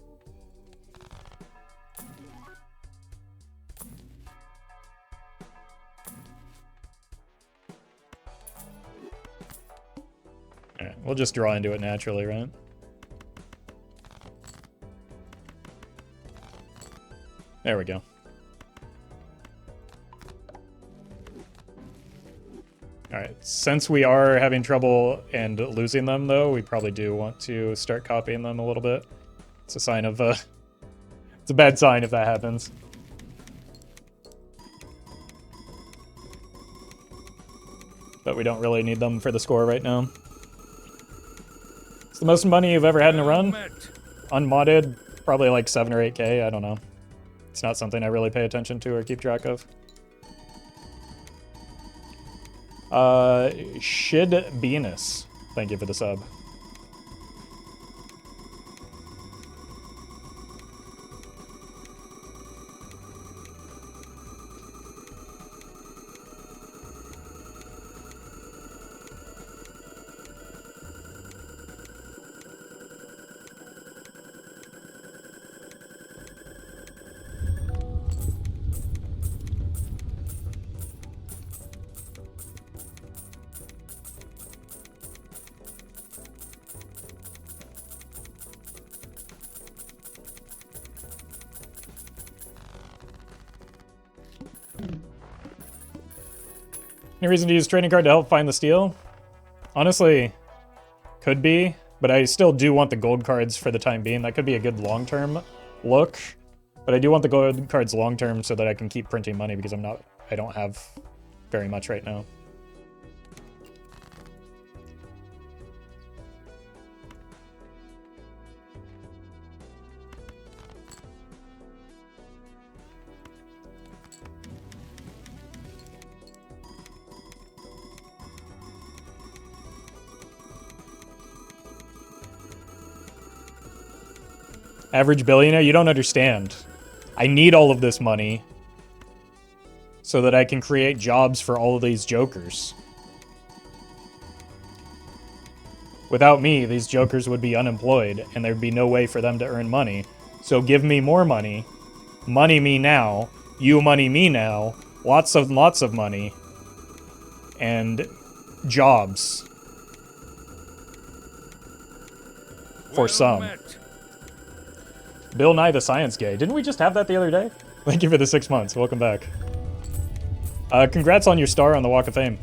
Alright, we'll just draw into it naturally, right? There we go. Alright, since we are having trouble and losing them, though, we probably do want to start copying them a little bit. It's a sign of, it's a bad sign if that happens. But we don't really need them for the score right now. It's the most money you've ever had in a run. Unmodded, probably like 7 or 8k, I don't know. It's not something I really pay attention to or keep track of. Shid Venus, thank you for the sub. Any reason to use trading card to help find the steal? Honestly, could be, but I still do want the gold cards for the time being. That could be a good long-term look, but I do want the gold cards long-term so that I can keep printing money because I don't have very much right now. Average billionaire? You don't understand. I need all of this money so that I can create jobs for all of these jokers. Without me, these jokers would be unemployed, and there'd be no way for them to earn money. So give me more money. Money me now. You money me now. Lots of money. And jobs. For some. Met. Bill Nye the Science Guy. Didn't we just have that the other day? Thank you for the 6 months. Welcome back. Congrats on your star on the Walk of Fame.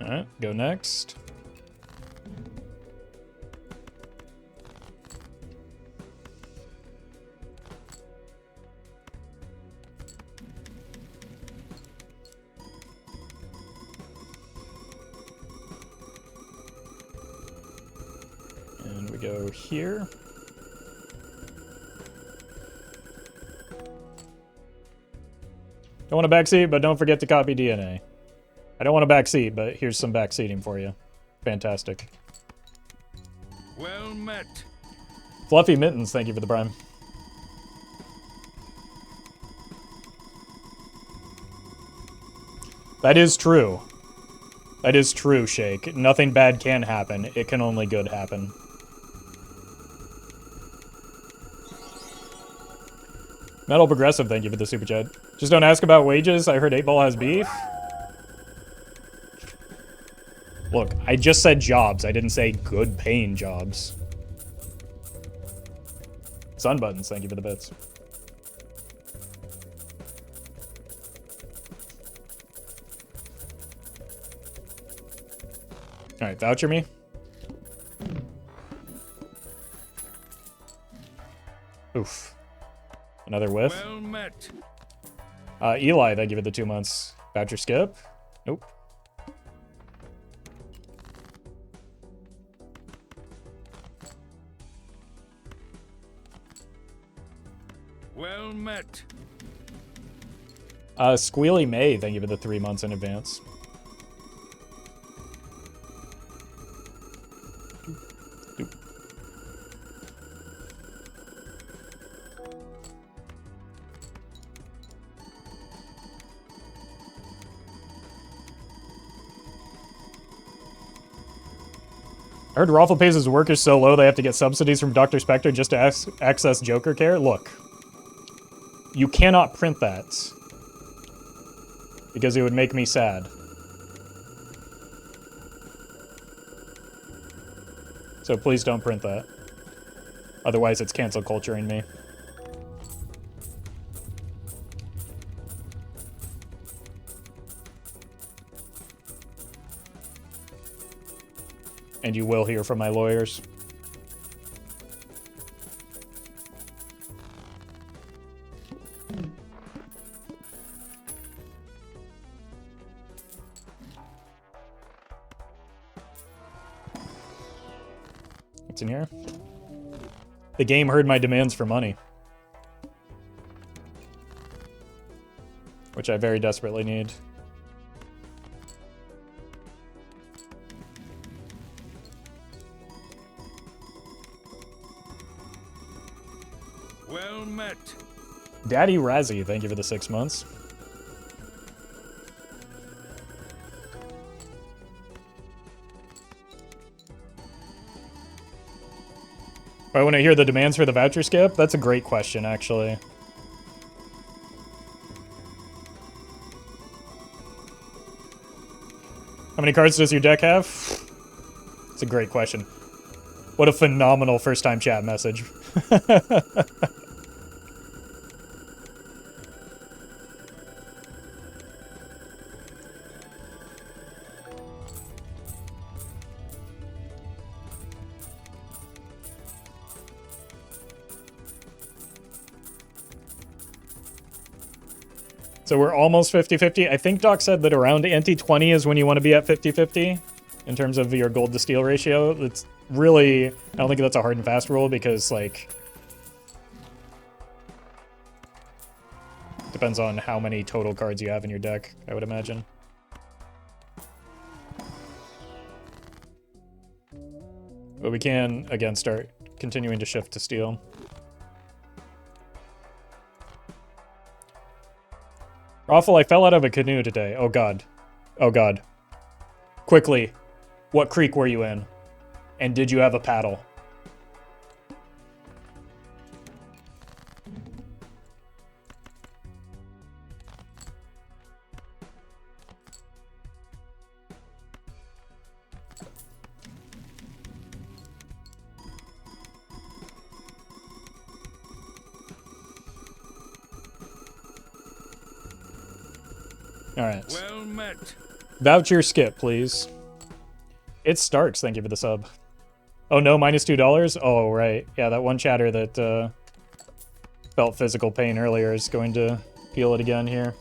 Alright, go next. And we go here. Don't want a backseat, but don't forget to copy DNA. I don't want a backseat, but here's some backseating for you. Fantastic. Well met. Fluffy Mittens, thank you for the prime. That is true. That is true, Shake. Nothing bad can happen. It can only good happen. Metal Progressive, thank you for the super chat. Just don't ask about wages. I heard 8-Ball has beef. Look, I just said jobs. I didn't say good paying jobs. Sun Buttons, thank you for the bits. Alright, voucher me. Oof. Another whiff. Well met. Eli, thank you for the 2 months. Voucher skip. Nope. Well met. Squealy May, thank you for the 3 months in advance. I heard Roffle pays his workers so low they have to get subsidies from Dr. Spectre just to access Joker care. Look, you cannot print that because it would make me sad. So please don't print that. Otherwise it's cancel culturing me. And you will hear from my lawyers. What's in here? The game heard my demands for money. Which I very desperately need. Well met. Daddy Razzie, thank you for the 6 months. I want to hear the demands for the voucher skip? That's a great question, actually. How many cards does your deck have? It's a great question. What a phenomenal first-time chat message. So we're almost 50-50. I think Doc said that around ante 20 is when you want to be at 50-50 in terms of your gold to steel ratio. It's really, I don't think that's a hard and fast rule because, like, depends on how many total cards you have in your deck, I would imagine. But we can, again, start continuing to shift to steel. Roffle, I fell out of a canoe today. Oh god. Oh god. Quickly, what creek were you in? And did you have a paddle? Alright. Well met. Voucher skip, please. It starts, thank you for the sub. Oh no, minus $2? Oh, right. Yeah, that one chatter that felt physical pain earlier is going to feel it again here.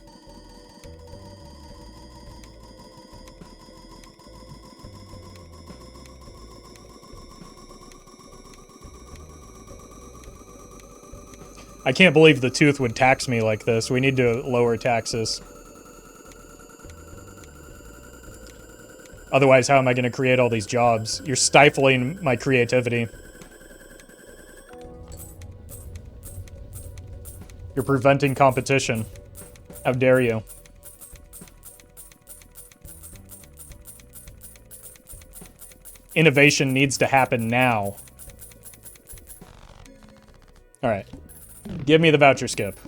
I can't believe the tooth would tax me like this. We need to lower taxes. Otherwise, how am I going to create all these jobs? You're stifling my creativity. You're preventing competition. How dare you? Innovation needs to happen now. Alright. Give me the voucher skip.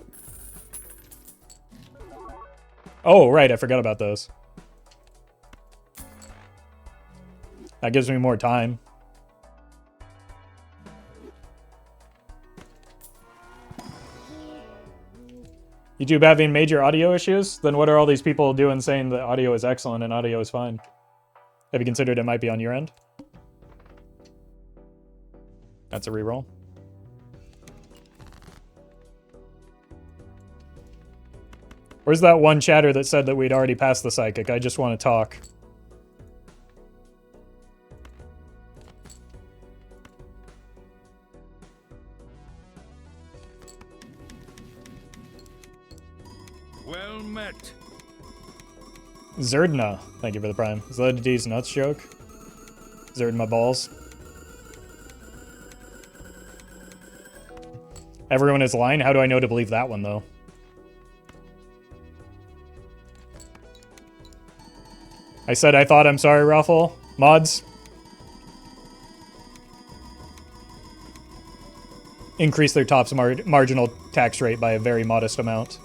Oh, right, I forgot about those. That gives me more time. YouTube having major audio issues? Then what are all these people doing saying the audio is excellent and audio is fine? Have you considered it might be on your end? That's a reroll. Where's that one chatter that said that we'd already passed the psychic? I just want to talk. Well met. Zerdna, thank you for the prime. Is that a D's nuts joke? Zerd my balls. Everyone is lying? How do I know to believe that one, though? I said I thought I'm sorry, Roffle. Mods. Increase their top's marginal tax rate by a very modest amount.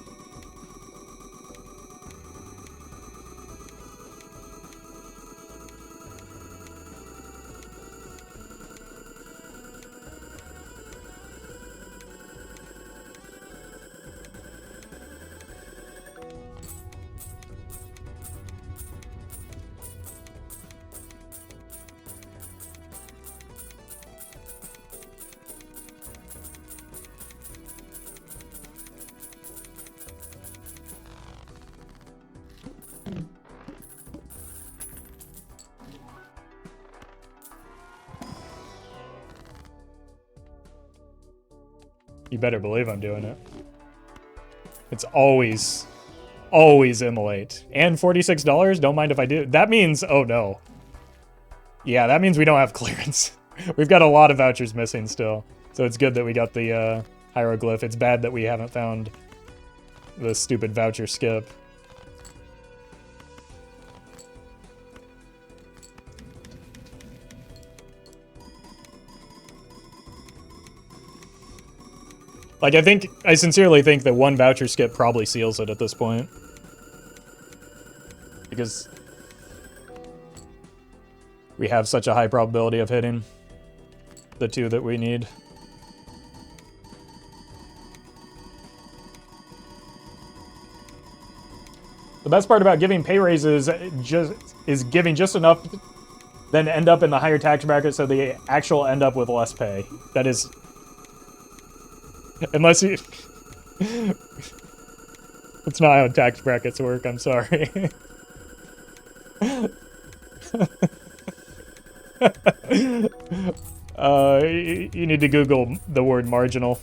You better believe I'm doing it. It's always immolate. And $46? Don't mind if I do. That means, oh no. Yeah, that means we don't have clearance. We've got a lot of vouchers missing still. So it's good that we got the hieroglyph. It's bad that we haven't found the stupid voucher skip. Like, I sincerely think that one voucher skip probably seals it at this point. Because we have such a high probability of hitting the two that we need. The best part about giving pay raises is giving just enough, then end up in the higher tax bracket so they actually end up with less pay. That is... Unless you... That's not how tax brackets work, I'm sorry. You need to Google the word marginal.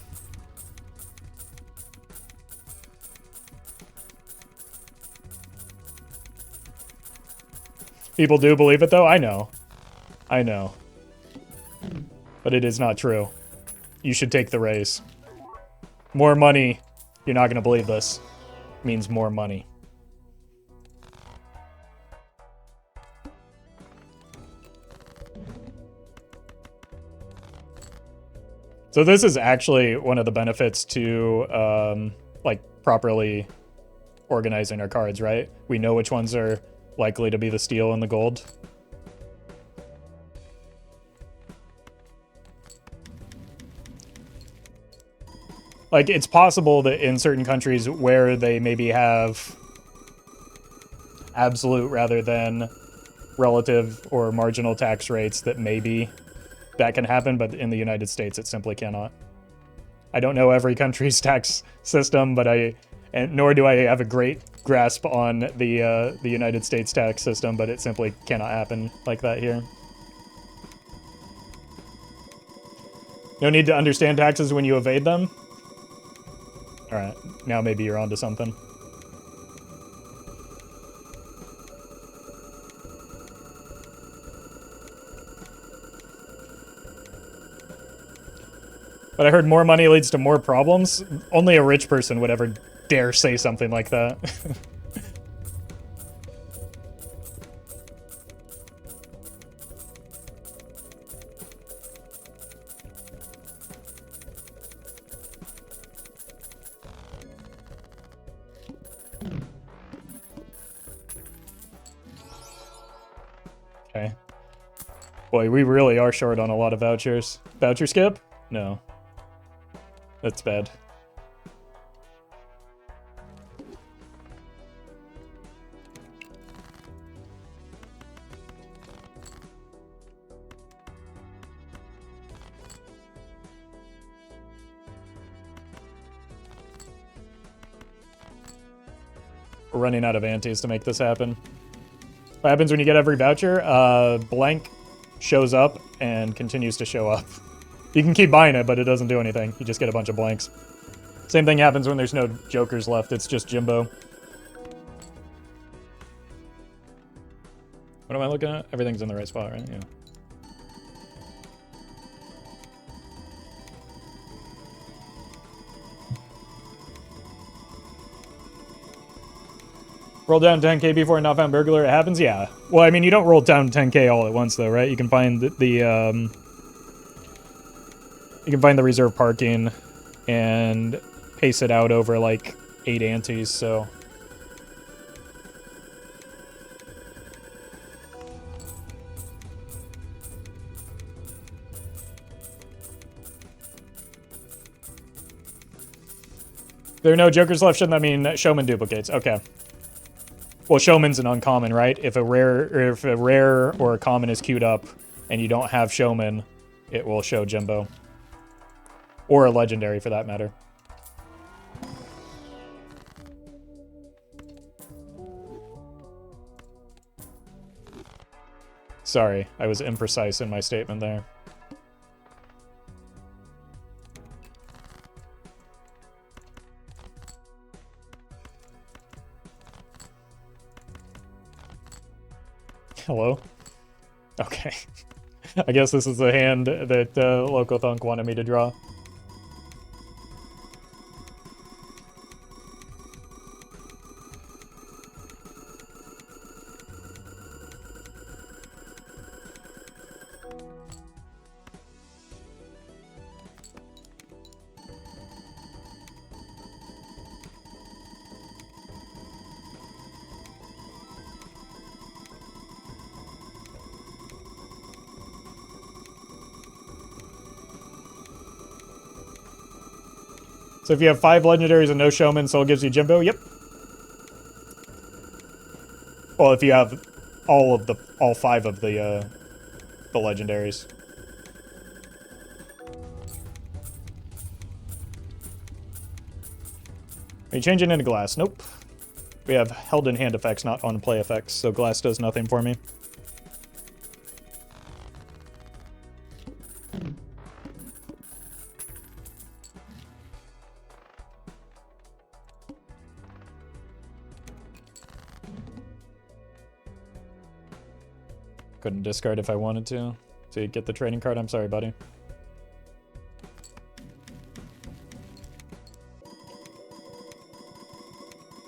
People do believe it, though? I know. I know. But it is not true. You should take the raise. More money. You're not going to believe this. Means more money. So this is actually one of the benefits to, like, properly organizing our cards, right? We know which ones are likely to be the steel and the gold. Like, it's possible that in certain countries where they maybe have absolute rather than relative or marginal tax rates that maybe that can happen, but in the United States it simply cannot. I don't know every country's tax system, but nor do I have a great grasp on the United States tax system, but it simply cannot happen like that here. No need to understand taxes when you evade them? Alright, now maybe you're onto something. But I heard more money leads to more problems. Only a rich person would ever dare say something like that. Okay. Boy, we really are short on a lot of vouchers. Voucher skip? No. That's bad. We're running out of antes to make this happen. What happens when you get every voucher? Blank shows up and continues to show up. You can keep buying it, but it doesn't do anything. You just get a bunch of blanks. Same thing happens when there's no jokers left. It's just Jimbo. What am I looking at? Everything's in the right spot, right? Yeah. Roll down 10k before a not found burglar. It happens? Yeah. Well, I mean, you don't roll down 10k all at once, though, right? You can find the reserve parking and pace it out over, like, 8 antes, so... There are no jokers left, shouldn't that mean showman duplicates? Okay. Well, showman's an uncommon, right? If a rare or a common is queued up and you don't have showman, it will show Jimbo. Or a legendary, for that matter. Sorry, I was imprecise in my statement there. Hello? Okay. I guess this is the hand that Loco Thunk wanted me to draw. So if you have 5 legendaries and no showman, Soul gives you Jimbo? Yep. Well, if you have all 5 of the legendaries. Are you changing into glass? Nope. We have held in hand effects, not on play effects, so glass does nothing for me. Couldn't discard if I wanted to. So you get the trading card? I'm sorry, buddy.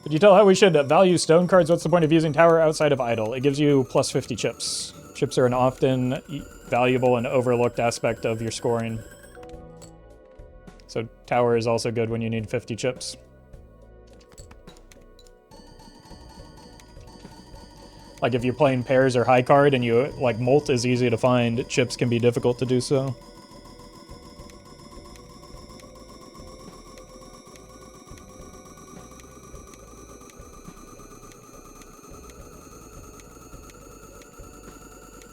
Could you tell how we should value stone cards? What's the point of using tower outside of idle? It gives you plus 50 chips. Chips are an often valuable and overlooked aspect of your scoring. So tower is also good when you need 50 chips. Like if you're playing pairs or high card and you like molt is easy to find, chips can be difficult to do so.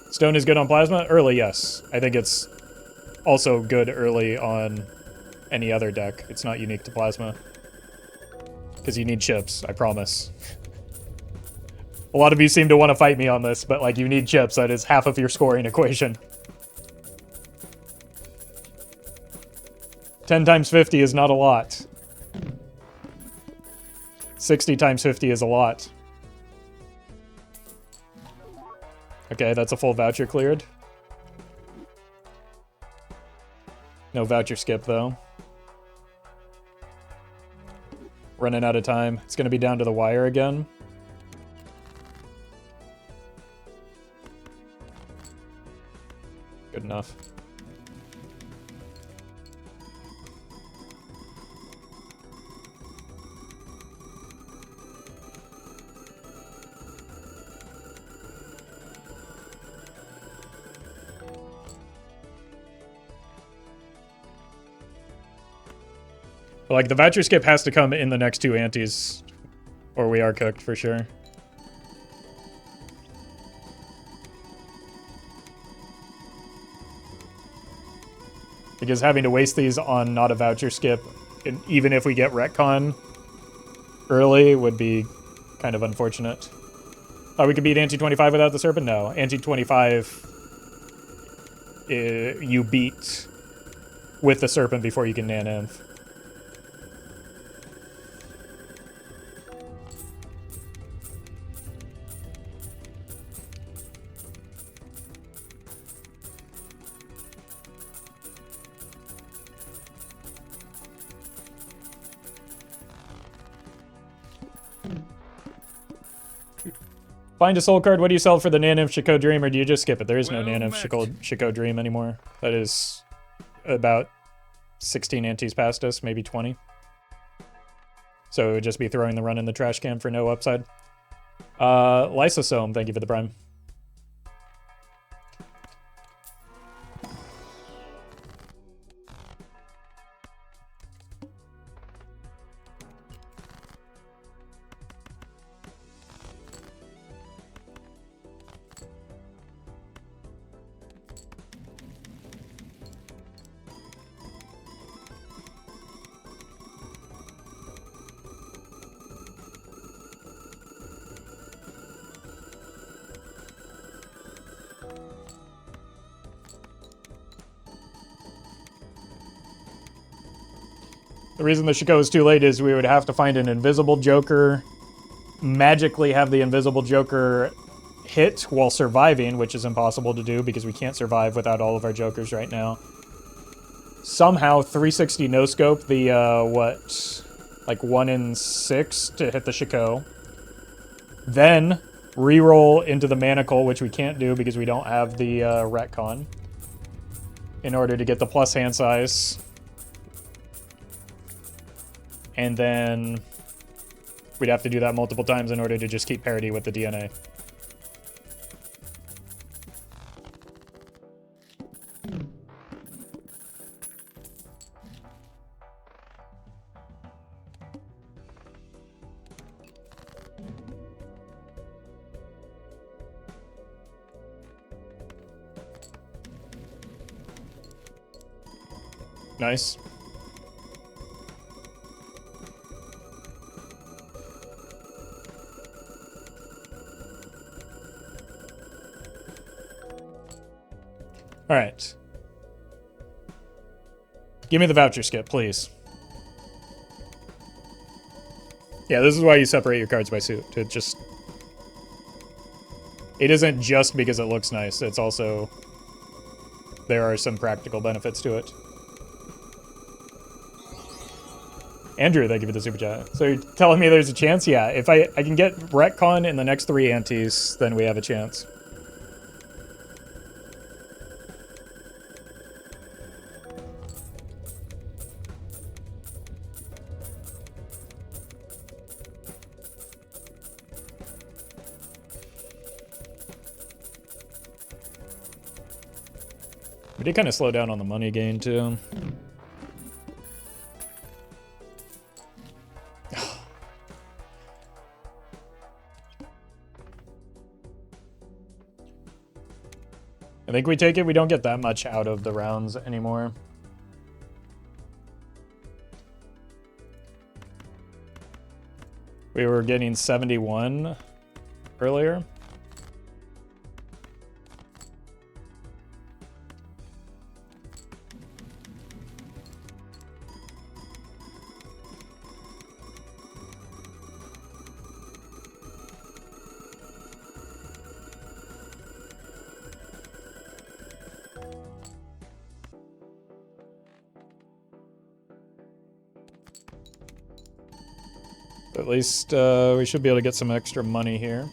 Stone is good on plasma? Early, yes. I think it's also good early on any other deck. It's not unique to plasma. Because you need chips, I promise. A lot of you seem to want to fight me on this, but like you need chips. That is half of your scoring equation. 10 times 50 is not a lot. 60 times 50 is a lot. Okay, that's a full voucher cleared. No voucher skip, though. Running out of time. It's going to be down to the wire again. Good enough. Like, the voucher skip has to come in the next 2 antes, or we are cooked for sure. Because having to waste these on not a voucher skip, even if we get retcon early, would be kind of unfortunate. Oh, we could beat ante 25 without the serpent? No. Ante 25, you beat with the serpent before you can nan-inf. Find a soul card. What do you sell for the Nan-Inf Shiko Dream, or do you just skip it? There is no Nan-Inf Shiko Dream anymore. That is about 16 antes past us, maybe 20. So it would just be throwing the run in the trash can for no upside. Lysosome, thank you for the prime. The reason the Shiko is too late is we would have to find an invisible Joker, magically have the invisible Joker hit while surviving, which is impossible to do because we can't survive without all of our Jokers right now. Somehow 360 no scope the, like 1 in 6 to hit the Shiko. Then reroll into the Manacle, which we can't do because we don't have the retcon, in order to get the plus hand size. And then we'd have to do that multiple times in order to just keep parity with the DNA. Nice. All right. Give me the voucher skip, please. Yeah, this is why you separate your cards by suit. It just... It isn't just because it looks nice. It's also... There are some practical benefits to it. Andrew, thank you for the super chat. So you're telling me there's a chance? Yeah, if I can get retcon in the next 3 antes, then we have a chance. We did kind of slow down on the money gain, too. I think we take it. We don't get that much out of the rounds anymore. We were getting 71 earlier. At least we should be able to get some extra money here.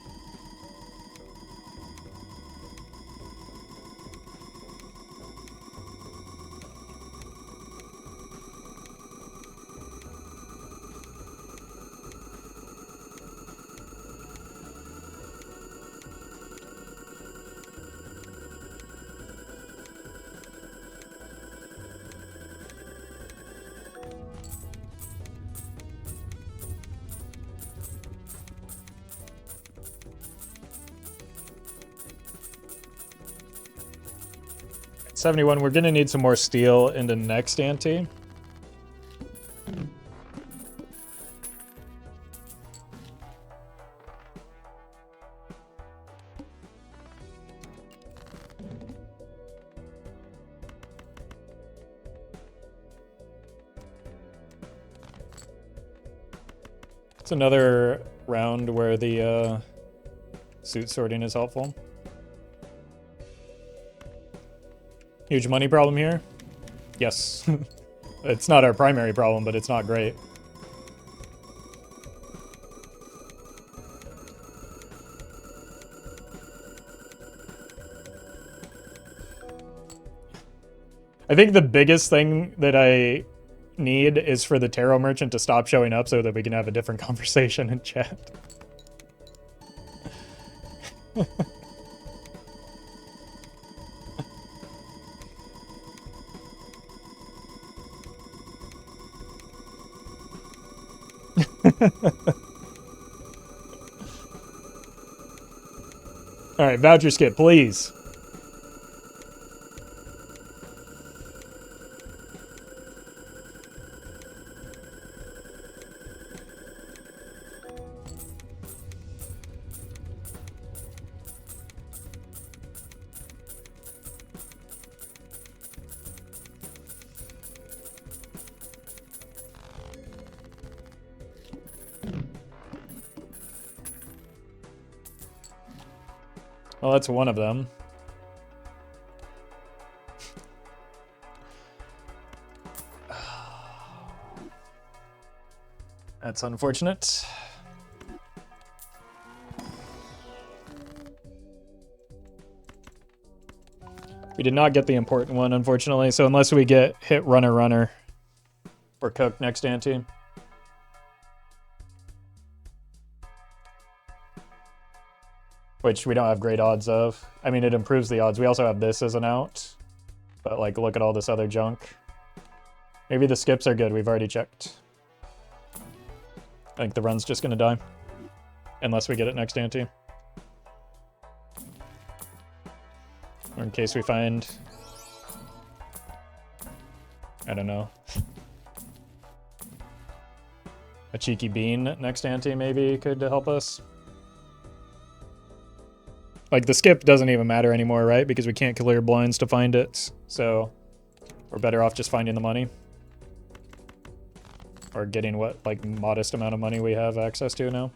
At 71, we're gonna need some more steel into next ante. It's another round where the suit sorting is helpful. Huge money problem here? Yes. It's not our primary problem, but it's not great. I think the biggest thing that I need is for the tarot merchant to stop showing up so that we can have a different conversation in chat. All right, voucher skip, please. Well, that's one of them. That's unfortunate. We did not get the important one, unfortunately, so unless we get hit runner, we're cooked next ante. Which we don't have great odds of. I mean, it improves the odds. We also have this as an out. But, like, look at all this other junk. Maybe the skips are good. We've already checked. I think the run's just going to die. Unless we get it next ante. Or in case we find... I don't know. A cheeky bean next ante maybe could help us. Like, the skip doesn't even matter anymore, right? Because we can't clear blinds to find it. So, we're better off just finding the money. Or getting what, like, modest amount of money we have access to now.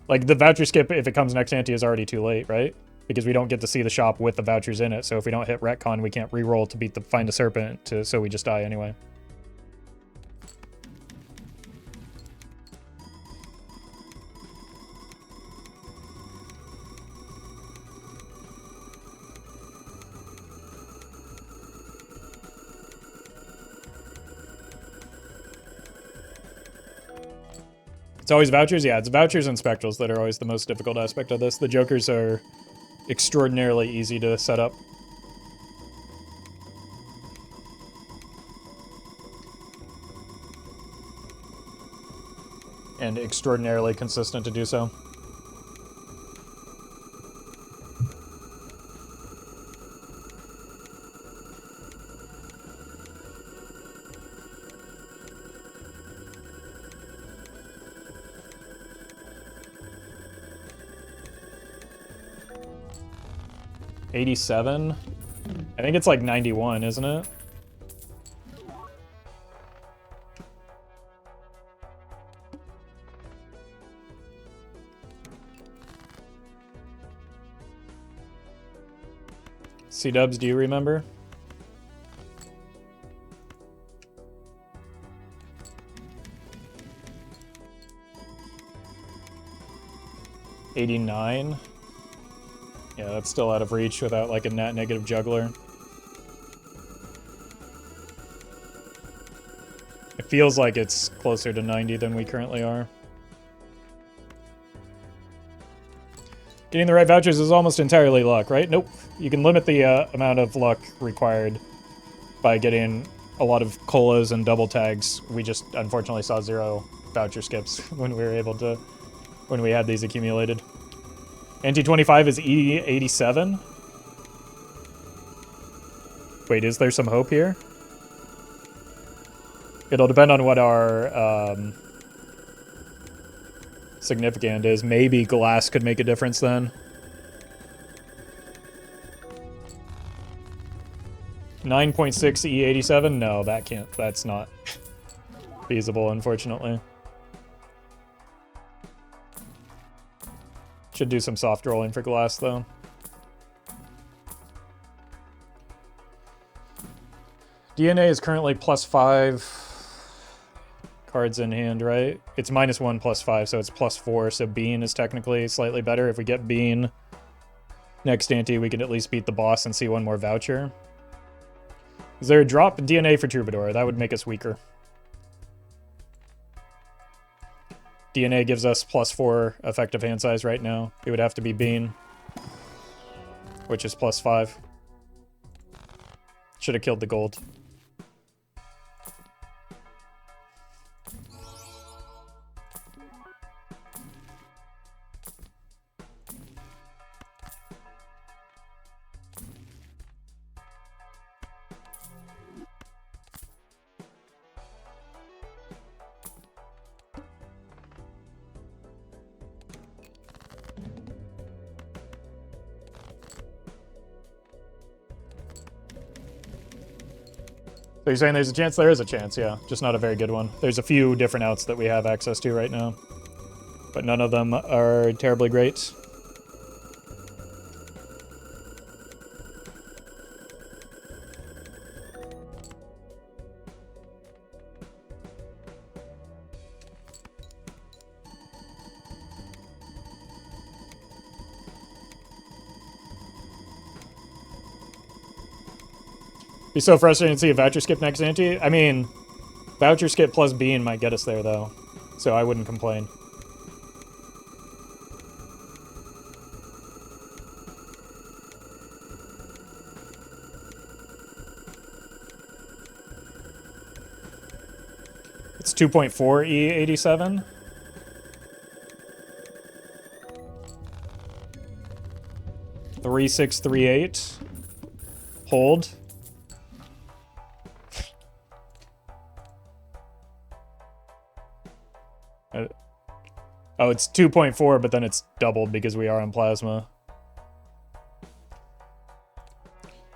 Like, the voucher skip, if it comes next ante, is already too late, right? Because we don't get to see the shop with the vouchers in it. So if we don't hit retcon, we can't re-roll to beat the find a serpent, so we just die anyway. It's always vouchers? Yeah, it's vouchers and spectrals that are always the most difficult aspect of this. The jokers are extraordinarily easy to set up. And extraordinarily consistent to do so. $87? I think it's like 91, isn't it? C-dubs, do you remember? $89? Yeah, that's still out of reach without like a net negative juggler. It feels like it's closer to 90 than we currently are. Getting the right vouchers is almost entirely luck, right? Nope. You can limit the amount of luck required by getting a lot of colas and double tags. We just unfortunately saw 0 voucher skips when we were able to, when we had these accumulated. Ante-25 is E87? Wait, is there some hope here? It'll depend on what our significant is. Maybe glass could make a difference then. 9.6 E87? No, that can't. That's not feasible, unfortunately. Should do some soft rolling for glass, though. DNA is currently +5 cards in hand, right? It's -1 +5, so it's +4, so Bean is technically slightly better. If we get Bean next ante, we could at least beat the boss and see one more voucher. Is there a drop DNA for Troubadour? That would make us weaker. DNA gives us +4 effective hand size right now. It would have to be Bean, which is +5. Should have killed the gold. So you're saying there's a chance? There is a chance, yeah. Just not a very good one. There's a few different outs that we have access to right now, but none of them are terribly great. Be so frustrating to see a voucher skip next ante. I mean, voucher skip plus Bean might get us there, though, so I wouldn't complain. It's 2.4 E87. Three, 6, 3, 8. Hold. Oh, it's 2.4, but then it's doubled because we are on plasma.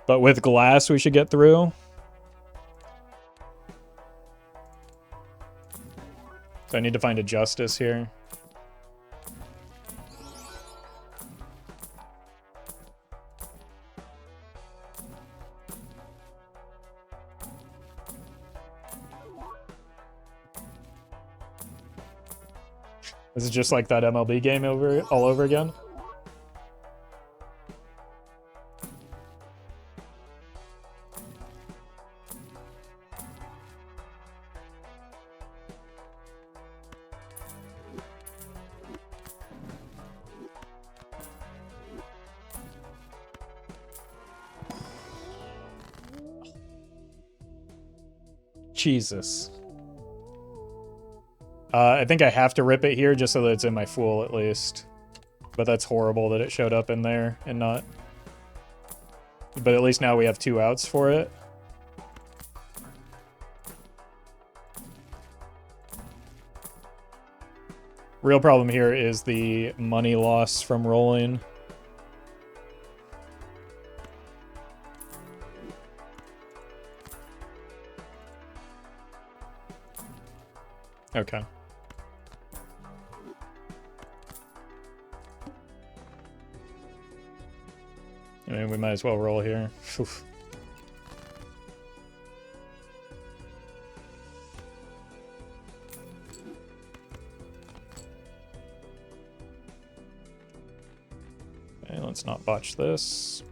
But with glass, we should get through. So I need to find a justice here. This is just like that MLB game all over again. Jesus. I think I have to rip it here just so that it's in my Fool at least. But that's horrible that it showed up in there and not... But at least now we have 2 outs for it. Real problem here is the money loss from rolling. Okay. I mean, we might as well roll here. Oof. Okay, let's not botch this.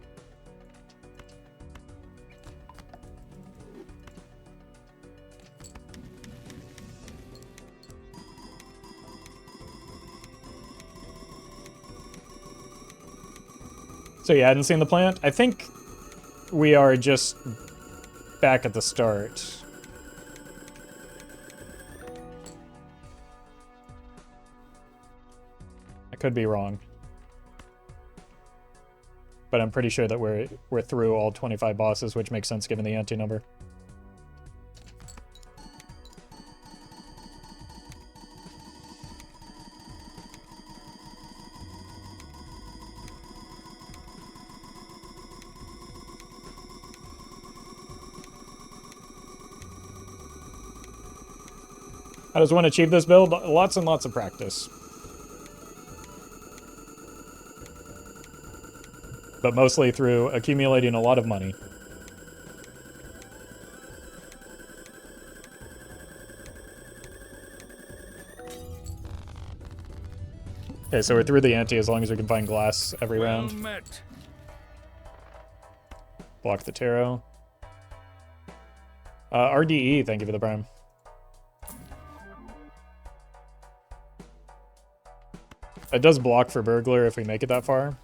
So you hadn't seen the plant? I think we are just back at the start. I could be wrong. But I'm pretty sure that we're through all 25 bosses, which makes sense given the ante number. How does one achieve this build? Lots and lots of practice. but mostly through accumulating a lot of money. Okay, so we're through the ante as long as we can find glass every round. Met. Block the tarot. RDE, thank you for the prime. It does block for burglar if we make it that far.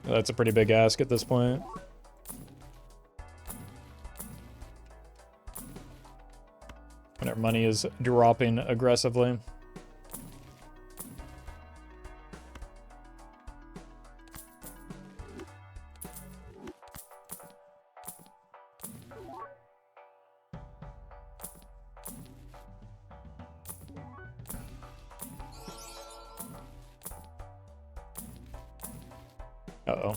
That's a pretty big ask at this point. And our money is dropping aggressively. Uh-oh.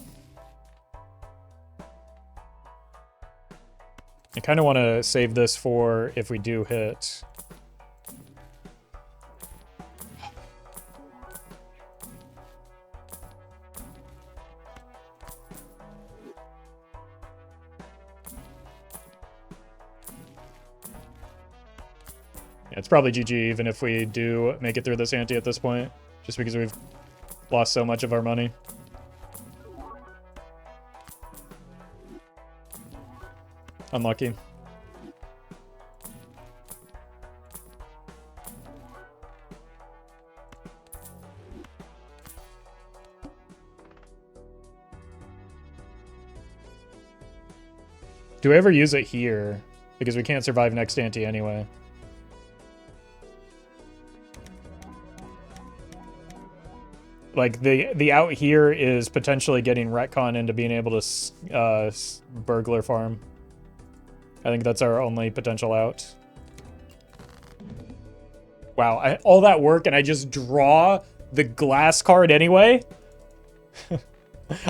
I kind of want to save this for if we do hit. Yeah, it's probably GG even if we do make it through this ante at this point, just because we've lost so much of our money. Unlucky. Do we ever use it here? Because we can't survive next ante anyway. Like, the out here is potentially getting retcon into being able to burglar farm. I think that's our only potential out. Wow, all that work and I just draw the glass card anyway?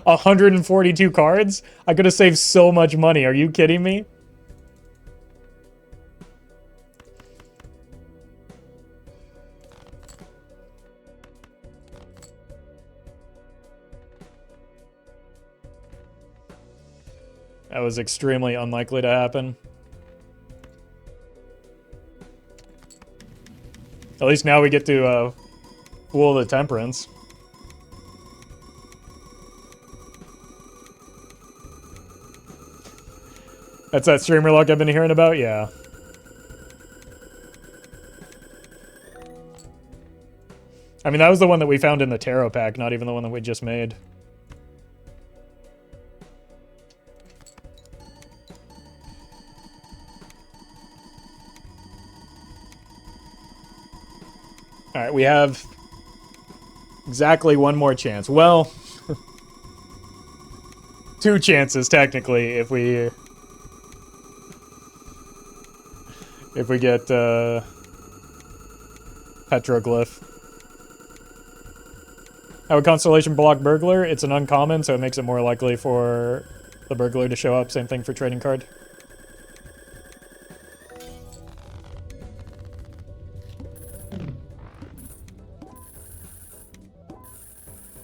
142 cards? I could have saved so much money. Are you kidding me? That was extremely unlikely to happen. At least now we get to fool the temperance. That's that streamer luck I've been hearing about? Yeah. I mean, that was the one that we found in the tarot pack, not even the one that we just made. All right, we have exactly one more chance. Well, two chances technically if we get petroglyph. How would Constellation block burglar? It's an uncommon, so it makes it more likely for the burglar to show up. Same thing for trading card.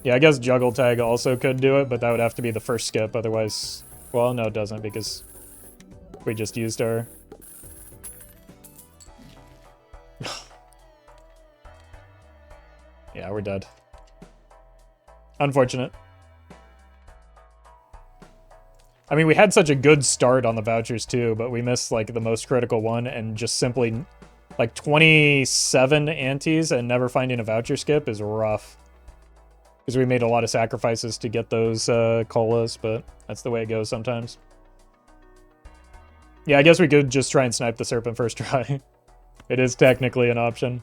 Yeah, I guess Juggle Tag also could do it, but that would have to be the first skip, otherwise... Well, no, it doesn't, because we just used our... Yeah, we're dead. Unfortunate. I mean, we had such a good start on the vouchers, too, but we missed, like, the most critical one, and just simply, like, 27 antes and never finding a voucher skip is rough. Because we made a lot of sacrifices to get those colas, but that's the way it goes sometimes. Yeah, I guess we could just try and snipe the Serpent first try. It is technically an option.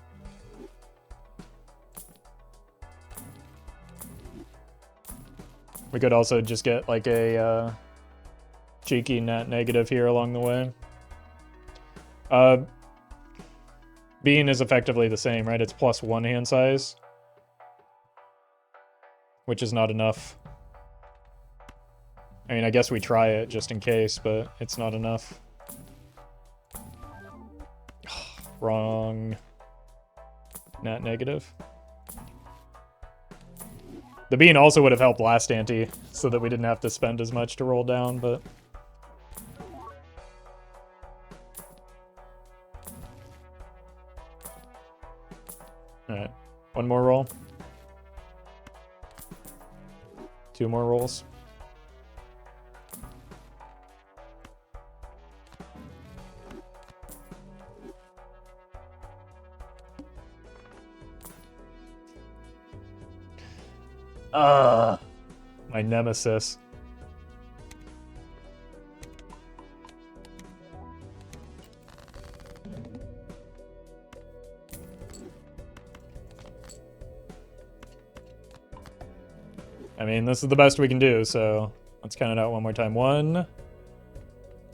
We could also just get like a cheeky net negative here along the way. Bean is effectively the same, right? It's +1 hand size. Which is not enough. I mean, I guess we try it just in case, but it's not enough. Wrong. Net negative. The bean also would have helped last ante, so that we didn't have to spend as much to roll down, but... Alright, one more roll. 2 more rolls. My nemesis. I mean, this is the best we can do, so let's count it out one more time. 1,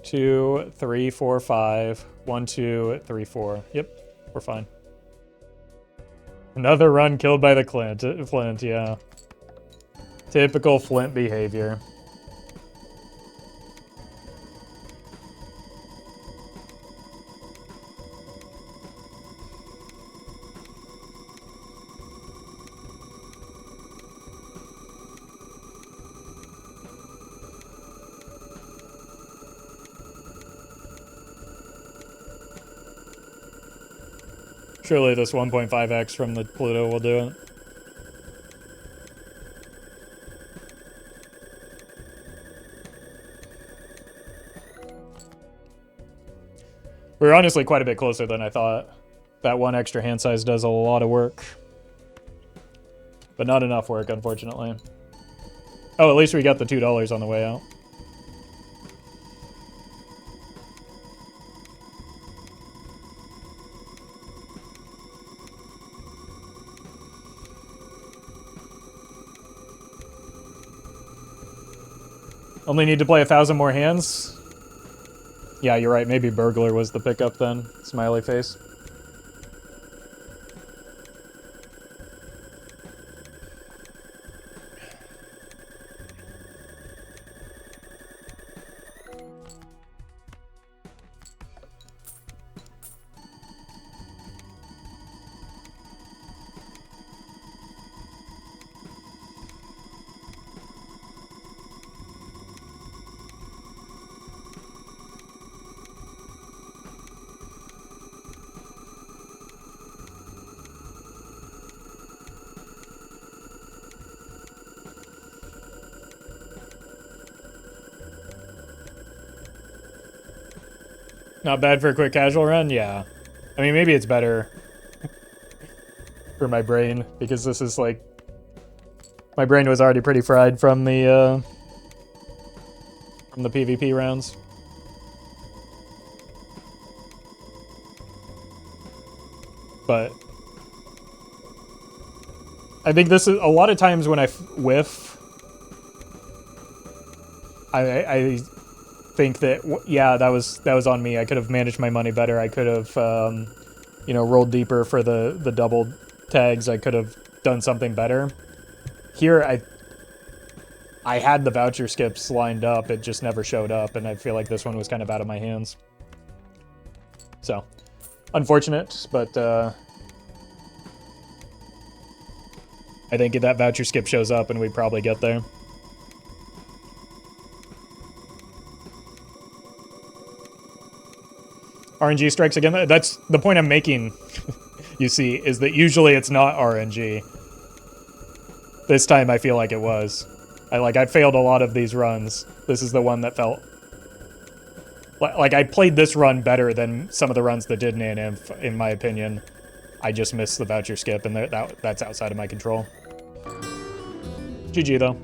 2, 3, 4, 5. 1, 2, 3, 4. Yep, we're fine. Another run killed by the Flint, yeah. Typical Flint behavior. Surely this 1.5x from the Pluto will do it. We're honestly quite a bit closer than I thought. That one extra hand size does a lot of work. But not enough work, unfortunately. Oh, at least we got the $2 on the way out. Only need to play 1,000 more hands? Yeah, you're right. Maybe Burglar was the pickup then. Smiley face. Not bad for a quick casual run? Yeah. I mean, maybe it's better for my brain, because this is like... My brain was already pretty fried from the PvP rounds. But... I think this is... A lot of times when I whiff... I think that, yeah, that was on me. I could have managed my money better. I could have, you know, rolled deeper for the double tags. I could have done something better. Here, I had the voucher skips lined up. It just never showed up, and I feel like this one was kind of out of my hands. So, unfortunate, but I think if that voucher skip shows up, and we probably get there. RNG strikes again. That's the point I'm making, you see, is that usually it's not RNG. This time I feel like it was. I failed a lot of these runs. This is the one that felt... Like, I played this run better than some of the runs that did NANIMF, in my opinion. I just missed the voucher skip, and that's outside of my control. GG, though.